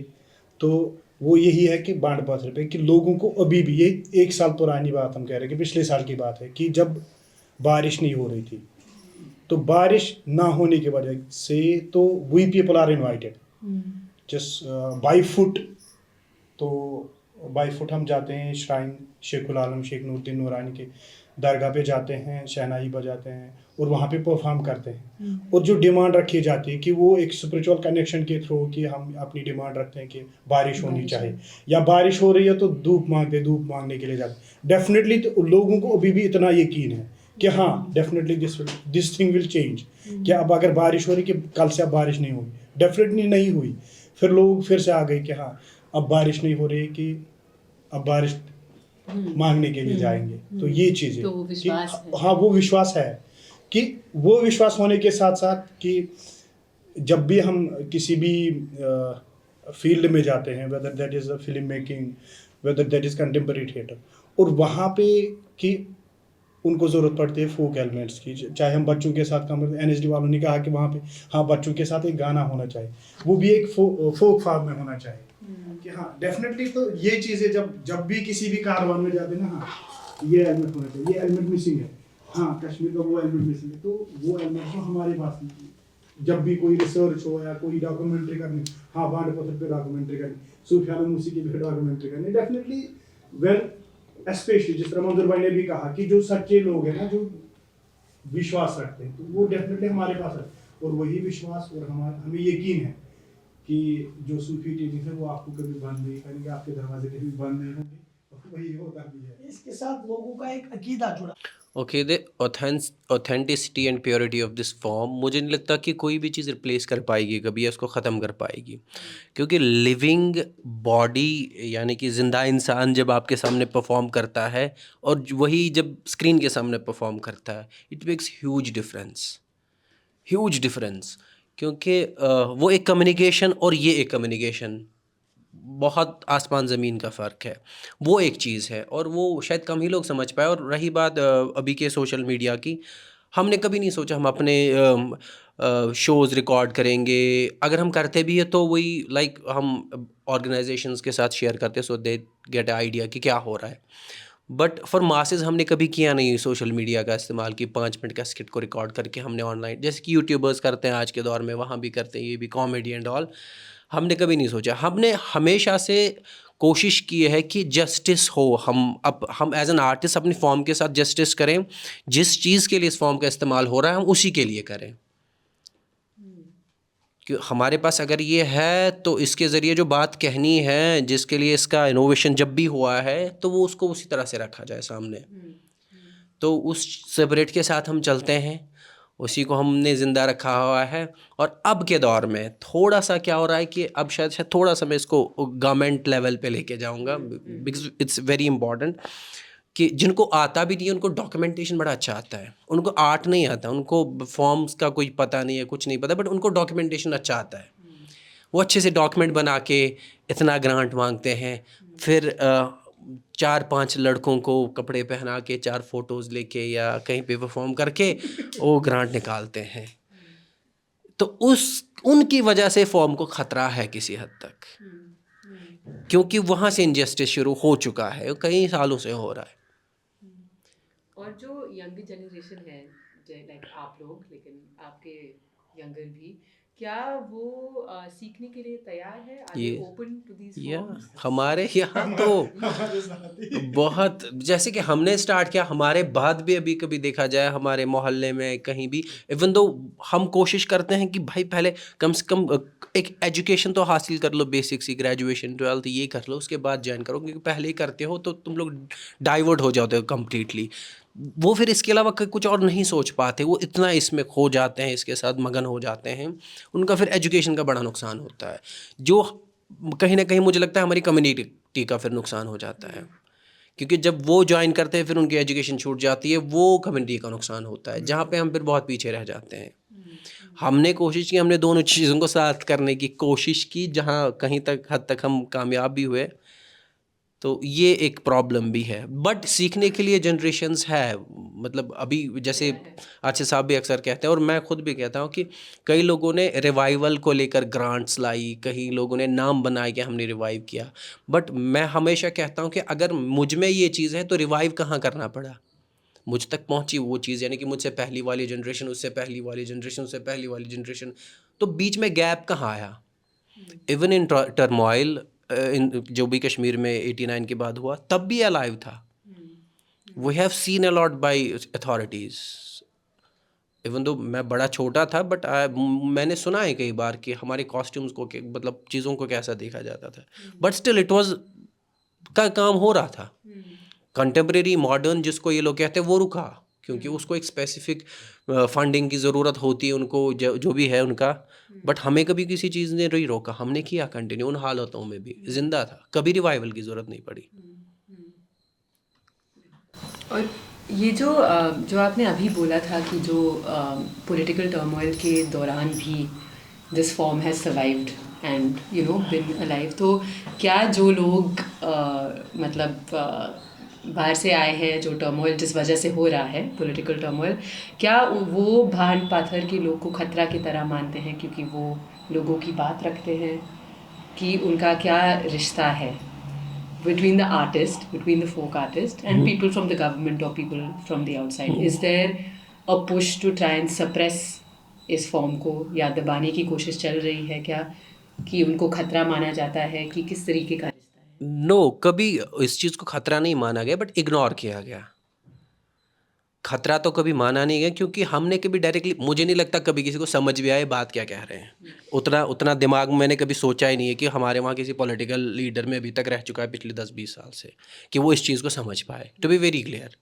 तो वो यही है कि बांड पत्थर पे कि लोगों को अभी भी, ये 1 साल पुरानी बात हम कह रहे हैं कि पिछले साल की बात है, कि जब बारिश नहीं हो रही थी, तो बारिश ना होने की वजह से तो we people are invited just by foot. तो बाई फुट हम जाते हैं श्राइन शेखुल आलम शेख नूरुद्दीन नूरानी के दरगाह पे जाते हैं, शहनाई बजाते हैं और वहाँ पे परफॉर्म करते हैं। और जो डिमांड रखी जाती है कि वो एक स्पिरिचुअल कनेक्शन के थ्रू कि हम अपनी डिमांड रखते हैं कि बारिश होनी चाहिए, या बारिश हो रही है तो धूप मांगने के लिए जाते। डेफिनेटली तो लोगों को अभी भी इतना यकीन है कि हाँ definitely this thing will change, कि अब अगर बारिश हो रही कि कल से अब बारिश नहीं होगी, डेफिनेटली नहीं हुई, फिर लोग फिर से आ गए कि हाँ अब बारिश नहीं हो रही, कि अब बारिश मांगने के लिए जाएंगे। तो ये चीज़ें तो विश्वास कि है। हाँ वो विश्वास है कि वो विश्वास होने के साथ साथ कि जब भी हम किसी भी फील्ड में जाते हैं, whether that is film making, whether that is contemporary theatre, और वहाँ पे कि उनको ज़रूरत पड़ती है फोक एलिमेंट्स की, चाहे हम बच्चों के साथ काम करते हैं। NSD वालों ने कहा कि वहाँ पे हाँ बच्चों के साथ एक गाना होना चाहिए, वो भी एक फोक फॉर्म में होना चाहिए कि हाँ डेफिनेटली। तो ये चीज़ें जब भी किसी भी कारवां में जाते हैं ना, हाँ ये एलिमेंट होना चाहिए, ये एलिमेंट मिसिंग है, हाँ कश्मीर का वो एलिमेंट मिसिंग है, तो वो एलिमेंट तो हमारे पास नहीं है। जब भी कोई रिसर्च हो या कोई डॉक्यूमेंट्री करनी, हाँ भांड पत्थर पे डॉक्यूमेंट्री करनी, सूफियाना मूसीकी पे डॉक्यूमेंट्री करनी, डेफिनेटली वेल स्पेशली जिस तरह मंजूर भाई ने भी कहा कि जो सच्चे लोग हैं ना, जो विश्वास रखते हैं, तो वो डेफिनेटली हमारे पास है। और वही विश्वास और हमें यकीन है कि जो सूफी टीचिंग है वो आपको कभी बंद नहीं करेंगे, आपके दरवाजे कभी बंद नहीं होंगे, और वही होता भी है। इसके साथ लोगों का एक अकीदा जुड़ा। Okay, the authenticity and purity of this form, मुझे नहीं लगता कि कोई भी चीज़ रिप्लेस कर पाएगी कभी या उसको ख़त्म कर पाएगी, क्योंकि लिविंग बॉडी यानी कि ज़िंदा इंसान जब आपके सामने परफॉर्म करता है और वही जब स्क्रीन के सामने परफॉर्म करता है, इट मेक्स ह्यूज डिफरेंस। क्योंकि वो एक कम्युनिकेशन और ये एक कम्युनिकेशन, बहुत आसमान ज़मीन का फ़र्क है। वो एक चीज़ है और वो शायद कम ही लोग समझ पाए। और रही बात अभी के सोशल मीडिया की, हमने कभी नहीं सोचा हम अपने शोज़ रिकॉर्ड करेंगे। अगर हम करते भी है तो वही लाइक हम ऑर्गेनाइजेशंस के साथ शेयर करते, सो दे गेट आइडिया कि क्या हो रहा है। बट फॉर मासेस हमने कभी किया नहीं सोशल मीडिया का इस्तेमाल, कि 5 मिनट का स्किट को रिकॉर्ड करके हमने ऑनलाइन, जैसे कि यूट्यूबर्स करते हैं आज के दौर में, वहाँ भी करते हैं, ये भी कॉमेडी एंड ऑल। हमने कभी नहीं सोचा। हमने हमेशा से कोशिश की है कि जस्टिस हो। हम एज एन आर्टिस्ट अपनी फॉर्म के साथ जस्टिस करें, जिस चीज़ के लिए इस फॉर्म का इस्तेमाल हो रहा है हम उसी के लिए करें। कि हमारे पास अगर ये है तो इसके ज़रिए जो बात कहनी है, जिसके लिए इसका इनोवेशन जब भी हुआ है, तो वो उसको उसी तरह से रखा जाए सामने। तो उस सेपरेट के साथ हम चलते हैं, उसी को हमने ज़िंदा रखा हुआ है। और अब के दौर में थोड़ा सा क्या हो रहा है कि अब शायद थोड़ा सा मैं इसको गवर्नमेंट लेवल पे लेके जाऊंगा, बिकॉज इट्स वेरी इंपॉर्टेंट, कि जिनको आता भी नहीं है उनको डॉक्यूमेंटेशन बड़ा अच्छा आता है। उनको आर्ट नहीं आता, उनको फॉर्म्स का कोई पता नहीं है, कुछ नहीं पता, बट उनको डॉक्यूमेंटेशन अच्छा आता है। वो अच्छे से डॉक्यूमेंट बना के इतना ग्रांट मांगते हैं, फिर 4-5 लड़कों को कपड़े पहना के 4 फोटोज़ लेके या कहीं पे परफॉर्म करके वो ग्रांट निकालते हैं। तो उनकी वजह से फॉर्म को ख़तरा है किसी हद तक, क्योंकि वहाँ से इनजस्टिस शुरू हो चुका है, कई सालों से हो रहा है। और जो यंग जनरेशन है, लाइक आप लोग, लेकिन आपके यंगर भी, क्या वो सीखने के लिए तैयार है? आर ये दे ओपन टू दीस या फॉर्म्स? हमारे यहाँ तो बहुत, जैसे कि हमने स्टार्ट किया, हमारे बाद भी अभी कभी देखा जाए हमारे मोहल्ले में कहीं भी, इवन दो हम कोशिश करते हैं कि भाई पहले कम से कम एक एजुकेशन तो हासिल कर लो, बेसिक सी ग्रेजुएशन 12th ये कर लो, उसके बाद ज्वाइन करो, क्योंकि पहले ही करते हो तो तुम लोग डाइवर्ट हो जाते हो कम्प्लीटली। वो फिर इसके अलावा कुछ और नहीं सोच पाते, वो इतना इसमें खो जाते हैं, इसके साथ मगन हो जाते हैं, उनका फिर एजुकेशन का बड़ा नुकसान होता है, जो कहीं ना कहीं मुझे लगता है हमारी कम्युनिटी का फिर नुकसान हो जाता है। क्योंकि जब वो ज्वाइन करते हैं फिर उनकी एजुकेशन छूट जाती है, वो कम्युनिटी का नुकसान होता है, जहाँ पे हम फिर बहुत पीछे रह जाते हैं। हमने कोशिश की, हमने दोनों चीज़ों को साथ करने की कोशिश की, जहाँ कहीं तक हद तक हम कामयाब भी हुए। तो ये एक प्रॉब्लम भी है, बट सीखने के लिए जनरेशन्स है। मतलब अभी जैसे आचे साहब भी अक्सर कहते हैं और मैं खुद भी कहता हूँ कि कई लोगों ने रिवाइवल को लेकर ग्रांट्स लाई, कई लोगों ने नाम बनाए कि हमने रिवाइव किया, बट मैं हमेशा कहता हूँ कि अगर मुझ में ये चीज़ है तो रिवाइव कहाँ करना पड़ा, मुझ तक पहुँची वो चीज़, यानी कि मुझसे पहली वाली जनरेशन, उससे पहली वाली जनरेशन, उससे पहली वाली जनरेशन, तो बीच में गैप कहाँ आया। इवन इन टर्मोइल, जो भी कश्मीर में 89 के बाद हुआ, तब भी अलाइव था। We have seen a lot by authorities, even though मैं बड़ा छोटा था, बट मैंने सुना है कई बार कि हमारे कॉस्ट्यूम्स को मतलब चीज़ों को कैसा देखा जाता था, बट स्टिल इट वाज का काम हो रहा था। कंटेम्प्रेरी मॉडर्न जिसको ये लोग कहते हैं वो रुका, क्योंकि उसको एक स्पेसिफिक फंडिंग की ज़रूरत होती है उनको, जो भी है उनका। बट हमें कभी किसी चीज़ ने नहीं रोका, हमने किया कंटिन्यू, उन हालातों में भी जिंदा था, कभी रिवाइवल की ज़रूरत नहीं पड़ी। और ये जो आपने अभी बोला था कि जो पॉलिटिकल टर्मोइल के दौरान भी this form has survived and been alive, तो क्या जो लोग बाहर से आए हैं, जो टर्मोइल जिस वजह से हो रहा है पॉलिटिकल टर्मोइल, क्या वो भांड पाथर के लोग को खतरा की तरह मानते हैं क्योंकि वो लोगों की बात रखते हैं, कि उनका क्या रिश्ता है between the artist, between the folk artist and people from the government or people from the outside? Is there a push to try and suppress इस फॉर्म को, या दबाने की कोशिश चल रही है क्या, कि उनको खतरा माना जाता है, कि किस तरीके का रिश्ता है? नो, कभी इस चीज़ को खतरा नहीं माना गया, बट इग्नोर किया गया। खतरा तो कभी माना नहीं गया, क्योंकि हमने कभी डायरेक्टली, मुझे नहीं लगता कभी किसी को समझ भी आए बात क्या कह रहे हैं। उतना दिमाग में मैंने कभी सोचा ही नहीं है कि हमारे वहाँ किसी पॉलिटिकल लीडर में अभी तक रह चुका है पिछले 10-20 साल से कि वो इस चीज़ को समझ पाए। टू बी वेरी क्लियर,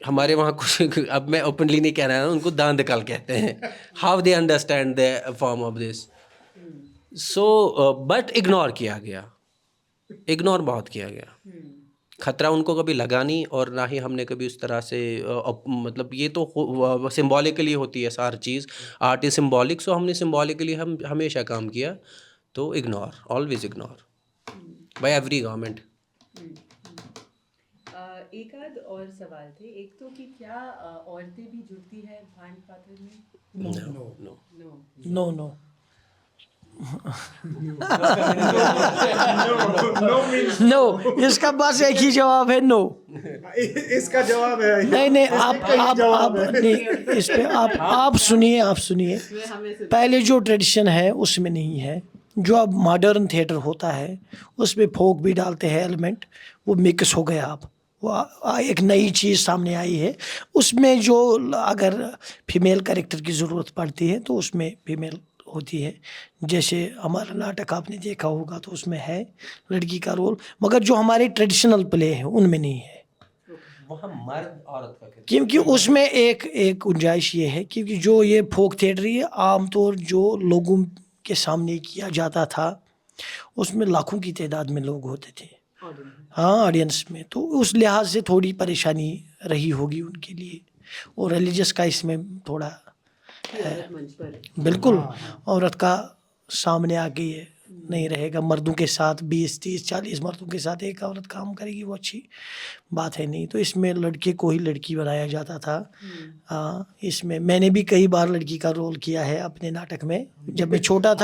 हमारे वहाँ कुछ, अब मैं ओपनली नहीं कह रहा हूँ, उनको दांद कल कहते हैं, how they understand the form of this. So but ignore किया गया, इग्नोर बहुत किया गया। खतरा उनको कभी लगा नहीं, और ना ही हमने कभी उस तरह से मतलब ये तो सिम्बॉलिकली होती है हर चीज़, आर्ट इज सिम्बॉलिक, सो हमने सिम्बॉलिकली हम हमेशा काम किया। तो ignore, always ignore by every government. एक आध और सवाल थे, एक तो कि क्या औरतें भी जुड़ती है भांड पाथर में? नो नो नो, इसका बस एक ही जवाब है, नो। इसका जवाब है नहीं, आप नहीं, इस पे आप सुनिए। पहले जो ट्रेडिशन है उसमें नहीं है, जो अब मॉडर्न थिएटर होता है उसमें फोक भी डालते हैं एलिमेंट, वो मिक्स हो गया। अब वो एक नई चीज़ सामने आई है, उसमें जो अगर फीमेल कैरेक्टर की ज़रूरत पड़ती है तो उसमें फीमेल होती है। जैसे हमारा नाटक आपने देखा होगा तो उसमें है लड़की का रोल, मगर जो हमारे ट्रेडिशनल प्ले हैं उनमें नहीं है। वहाँ मर्द औरत का, क्योंकि उसमें एक गुंजाइश ये है, क्योंकि जो ये फोक थिएटर ये आमतौर जो लोगों के सामने किया जाता था उसमें लाखों की तादाद में लोग होते थे, हाँ, ऑडियंस में, तो उस लिहाज से थोड़ी परेशानी रही होगी उनके लिए। और रिलीजियस का इसमें थोड़ा है, बिल्कुल औरत का सामने आके ये नहीं रहेगा, मर्दों के साथ 20, 30, 40 मर्दों के साथ एक औरत काम करेगी, वो अच्छी बात है नहीं। तो इसमें लड़के को ही लड़की बनाया जाता था। हाँ, इसमें मैंने भी कई बार लड़की का रोल किया है अपने नाटक में। जब मैं छोटा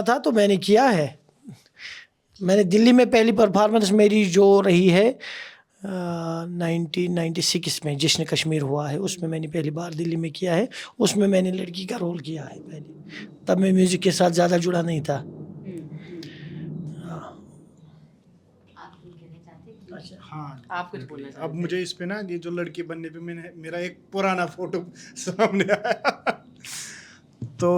था तो मैंने किया है। मैंने दिल्ली में पहली परफॉर्मेंस मेरी जो रही है 1996 में जश्न कश्मीर हुआ है, उसमें मैंने पहली बार दिल्ली में किया है। उसमें मैंने लड़की का रोल किया है पहले, तब मैं म्यूज़िक के साथ ज़्यादा जुड़ा नहीं था। हाँ, आप कुछ बोलना चाहते हैं? अब मुझे इस पे ना, ये जो लड़की बनने पे मेरा एक पुराना फोटो सामने आया तो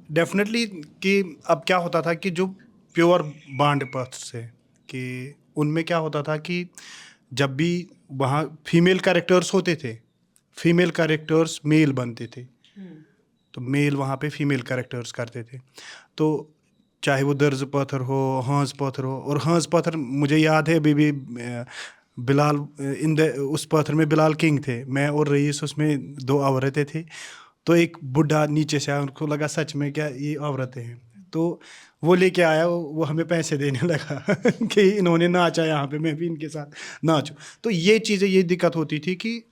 डेफिनेटली कि अब क्या होता था कि जो प्योर बांड पथ से, कि उनमें क्या होता था कि जब भी वहाँ फीमेल कैरेक्टर्स होते थे, फीमेल कैरेक्टर्स मेल बनते थे, तो मेल वहाँ पे फीमेल कैरेक्टर्स करते थे। तो चाहे वो दर्ज पत्थर हो, हंस पत्थर हो, और हंस पत्थर मुझे याद है अभी भी, बिलाल उस पत्थर में बिलाल किंग थे, मैं और रईस उसमें 2 औरतें थी। तो एक बुढ़ा नीचे से आया, उनको लगा सच में क्या ये औरतें हैं, तो वो लेके आया, वो हमें पैसे देने लगा कि इन्होंने नाचा यहाँ पे, मैं भी इनके साथ नाचूं। तो ये चीज़ें, ये दिक्कत होती थी कि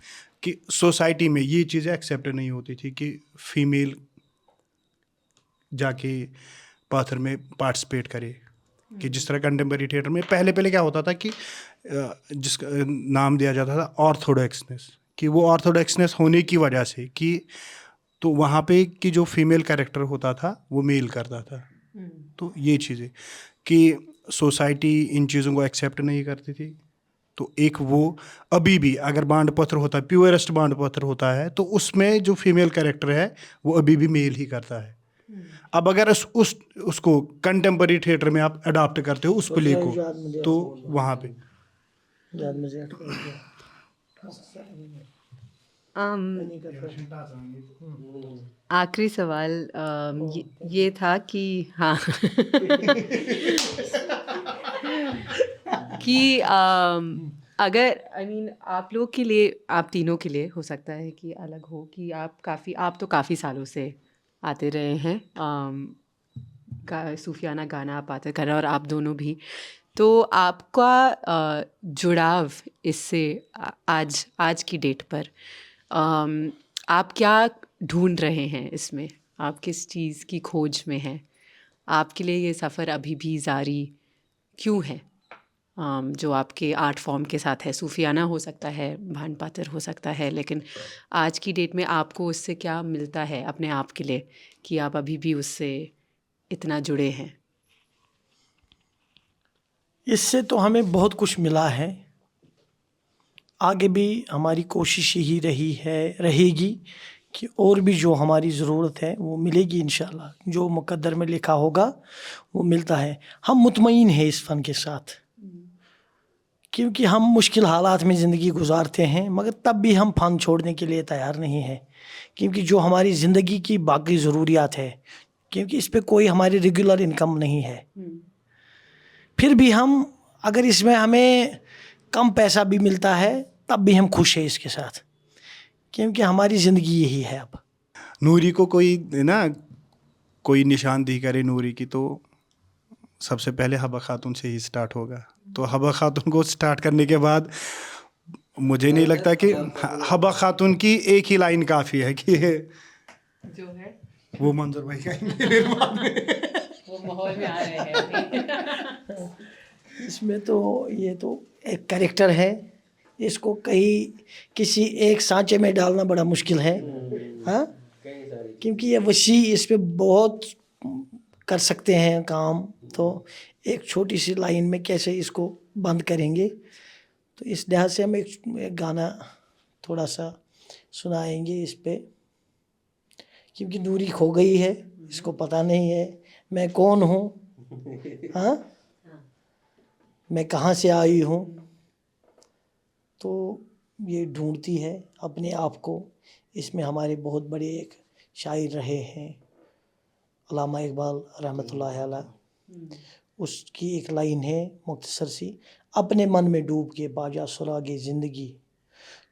सोसाइटी में ये चीज़ें एक्सेप्ट नहीं होती थी कि फीमेल जाके पाथर में पार्टिसिपेट करे। कि जिस तरह कंटेम्परेरी थिएटर में पहले क्या होता था कि जिसका नाम दिया जाता था ऑर्थोडॉक्सनेस, कि वो ऑर्थोडॉक्सनेस होने की वजह से कि तो वहाँ पे कि जो फीमेल कैरेक्टर होता था वो मेल करता था। तो ये चीज़ें कि सोसाइटी इन चीज़ों को एक्सेप्ट नहीं करती थी। तो एक वो अभी भी अगर बांड पत्र होता है, प्योरेस्ट बांड पत्र होता है, तो उसमें जो फीमेल कैरेक्टर है वो अभी भी मेल ही करता है। अब अगर उसको कंटेम्परेरी थिएटर में आप अडॉप्ट करते हो उस प्ले को, तो वहाँ पे आखिरी सवाल ये था कि हाँ कि अगर आप लोग के लिए, आप तीनों के लिए हो सकता है कि अलग हो, कि आप तो काफ़ी सालों से आते रहे हैं, सूफियाना गाना आप आते कर रहे हैं, और आप दोनों भी, तो आपका जुड़ाव इससे आज की डेट पर आप क्या ढूंढ रहे हैं इसमें, आप किस चीज़ की खोज में हैं, आपके लिए ये सफ़र अभी भी जारी क्यों है, जो आपके आर्ट फॉर्म के साथ है? सूफियाना हो सकता है, भांड पातर हो सकता है, लेकिन आज की डेट में आपको उससे क्या मिलता है अपने आप के लिए कि आप अभी भी उससे इतना जुड़े हैं? इससे तो हमें बहुत कुछ मिला है, आगे भी हमारी कोशिश यही रहेगी कि और भी जो हमारी ज़रूरत है वो मिलेगी इंशाल्लाह। जो मुक़द्दर में लिखा होगा वो मिलता है। हम मुतमईन हैं इस फ़न के साथ, क्योंकि हम मुश्किल हालात में ज़िंदगी गुजारते हैं, मगर तब भी हम फ़न छोड़ने के लिए तैयार नहीं हैं, क्योंकि जो हमारी ज़िंदगी की बाकी ज़रूरियात है, क्योंकि इस पे कोई हमारी रेगुलर इनकम नहीं है, फिर भी हम अगर इसमें हमें कम पैसा भी मिलता है तब भी हम खुश हैं इसके साथ, क्योंकि हमारी ज़िंदगी यही है। अब नूरी को कोई निशानदेही करे नूरी की, तो सबसे पहले हबा खातून से ही स्टार्ट होगा। तो हबा खातून को स्टार्ट करने के बाद मुझे नहीं लगता कि हबा खातून की एक ही लाइन काफ़ी है कि जो है वो मंजूर भाई का वो माहौल में आ रहे हैं। इसमें तो ये तो एक कैरेक्टर है, इसको कहीं किसी एक सांचे में डालना बड़ा मुश्किल है। हाँ, क्योंकि ये वसी, इस पे बहुत कर सकते हैं काम, तो एक छोटी सी लाइन में कैसे इसको बंद करेंगे, तो इस लिहाज से हम एक गाना थोड़ा सा सुनाएंगे इस पे, क्योंकि नूरी खो गई है, इसको पता नहीं है मैं कौन हूँ, हाँ, मैं कहाँ से आई हूँ, तो ये ढूंढती है अपने आप को। इसमें हमारे बहुत बड़े एक शायर रहे हैं अल्लामा इकबाल रहमतुल्लाह अलैह, उसकी एक लाइन है मुख्तसर सी, अपने मन में डूब के बाजा सुरागे ज़िंदगी,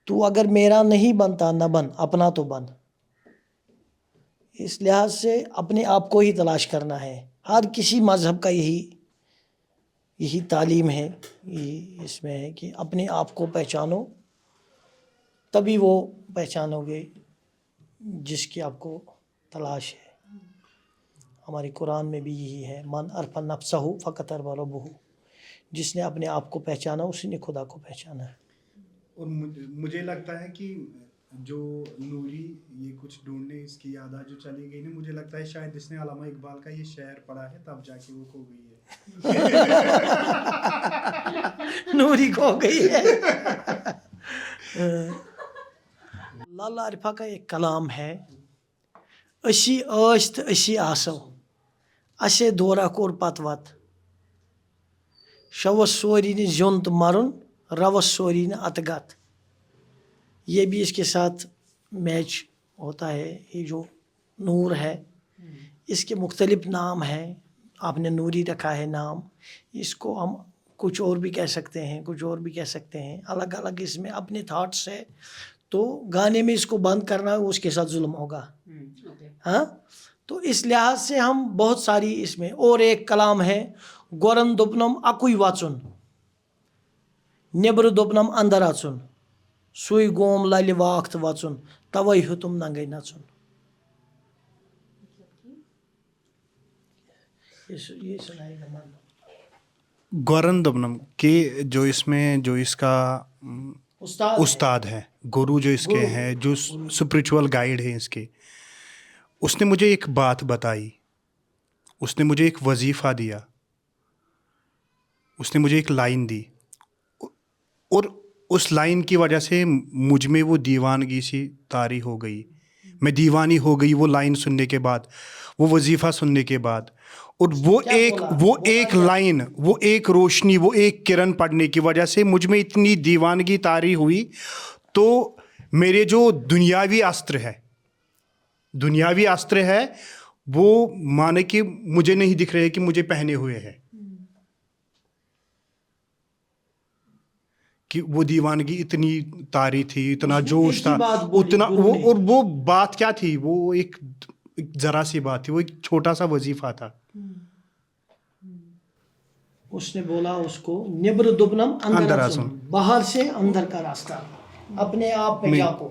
तू अगर मेरा नहीं बनता न बन, अपना तो बन। इस लिहाज से अपने आप को ही तलाश करना है। हर किसी मज़हब का यही तालीम है, यही इसमें है कि अपने आप को पहचानो, तभी वो पहचानोगे जिसकी आपको तलाश है। हमारे कुरान में भी यही है, मन अरफ़ा नफ्सहु फ़क़त अरफ़ा रब्बहु, जिसने अपने आप को पहचाना उसी ने खुदा को पहचाना है। और मुझे लगता है कि जो नूरी ये कुछ ढूंढने इसकी याद जो चली गई ना, मुझे लगता है शायद इसने अल्लामा इकबाल का ये शेर पढ़ा है, तब जाके वो खो गई है। नूरी खो गई है। लाला अरिफा का एक कलाम है, अशी आश तो अशी आसो, असे दौरा कोर पत वत, शवस सोरी ने जोन तो मरुन, रवस सोरी ने अतगत। ये भी इसके साथ मैच होता है। ये जो नूर है, इसके मुख्तलिफ नाम हैं, आपने नूरी रखा है नाम, इसको हम कुछ और भी कह सकते हैं, कुछ और भी कह सकते हैं, अलग अलग इसमें अपने थाट्स है। तो गाने में इसको बंद करना उसके साथ जुल्म होगा। हाँ, तो इस लिहाज से हम बहुत सारी इसमें, और एक कलाम है, गोरन दोपनम अकुई वाचुन, नेब्र दोपनम अंदर आचुन, सुई गोम लाल वाख्त वाचुन, तवई हुतुम नंगे नचुन। ये सुनाएगा मान गौरन दबनम के जो इसमें जो इसका उस्ताद है, गुरु जो इसके हैं, जो स्पिरिचुअल गाइड है इसके, उसने मुझे एक बात बताई, उसने मुझे एक वजीफ़ा दिया, उसने मुझे एक लाइन दी, और उस लाइन की वजह से मुझ में वो दीवानगी सी तारी हो गई। मैं दीवानी हो गई वो लाइन सुनने के बाद, वो वजीफ़ा सुनने के बाद। और वो एक लाइन, वो एक रोशनी, वो एक किरण पढ़ने की वजह से मुझ में इतनी दीवानगी तारी हुई। तो मेरे जो दुनियावी अस्त्र है वो माने कि मुझे नहीं दिख रहे कि मुझे पहने हुए हैं। कि वो दीवानगी इतनी तारी थी, इतना जोश एक ही था, बात बोली उतना गुरु वो, ने। और वो बात क्या थी, वो एक जरा सी बात थी, वो एक छोटा सा वजीफा था। उसने बोला उसको निब्र दुबनम अंदर अंदर आसुम, आसुम। बाहर से अंदर का रास्ता, अपने आप पे नहीं। झांको।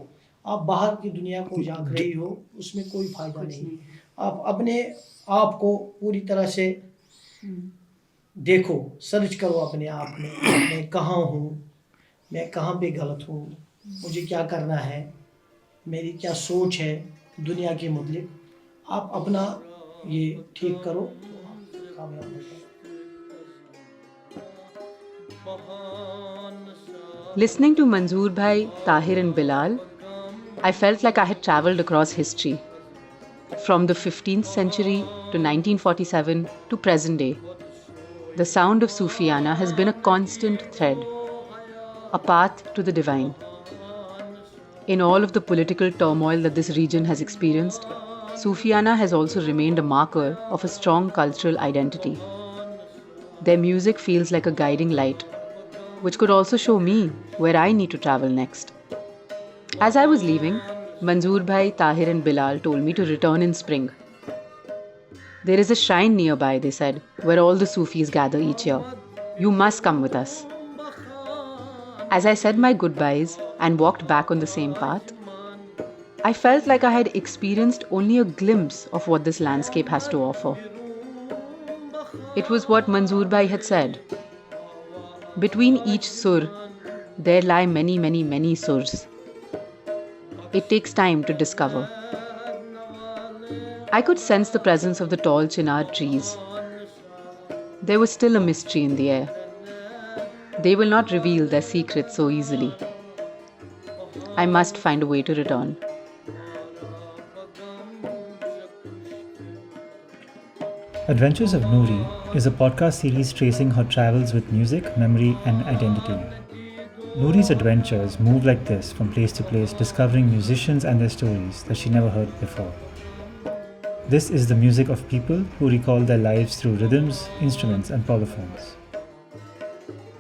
आप बाहर की दुनिया को झांक रही हो, उसमें कोई फायदा नहीं। आप अपने आप को पूरी तरह से देखो, सर्च करो अपने आप में, मैं कहाँ हूँ, मैं कहाँ पे गलत हूँ, मुझे क्या करना है, मेरी क्या सोच है दुनिया के मुतालिक। आप अपना ये ठीक करो तो आप कामयाब हो जाओ। Listening to Manzoor Bhai, Tahir, and Bilal, I felt like I had traveled across history. From the 15th century to 1947 to present day, the sound of Sufiana has been a constant thread, a path to the divine. In all of the political turmoil that this region has experienced, Sufiana has also remained a marker of a strong cultural identity. Their music feels like a guiding light, which could also show me where I need to travel next. As I was leaving, Manzoor Bhai, Tahir, and Bilal told me to return in spring. There is a shrine nearby, they said, where all the Sufis gather each year. You must come with us. As I said my goodbyes and walked back on the same path, I felt like I had experienced only a glimpse of what this landscape has to offer. It was what Manzoor Bhai had said. Between each sur, there lie many, many, many surs. It takes time to discover. I could sense the presence of the tall chinar trees. There was still a mystery in the air. They will not reveal their secrets so easily. I must find a way to return. Adventures of Noori is a podcast series tracing her travels with music, memory, and identity. Noori's adventures move like this from place to place, discovering musicians and their stories that she never heard before. This is the music of people who recall their lives through rhythms, instruments, and polyphones.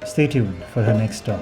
Stay tuned for her next stop.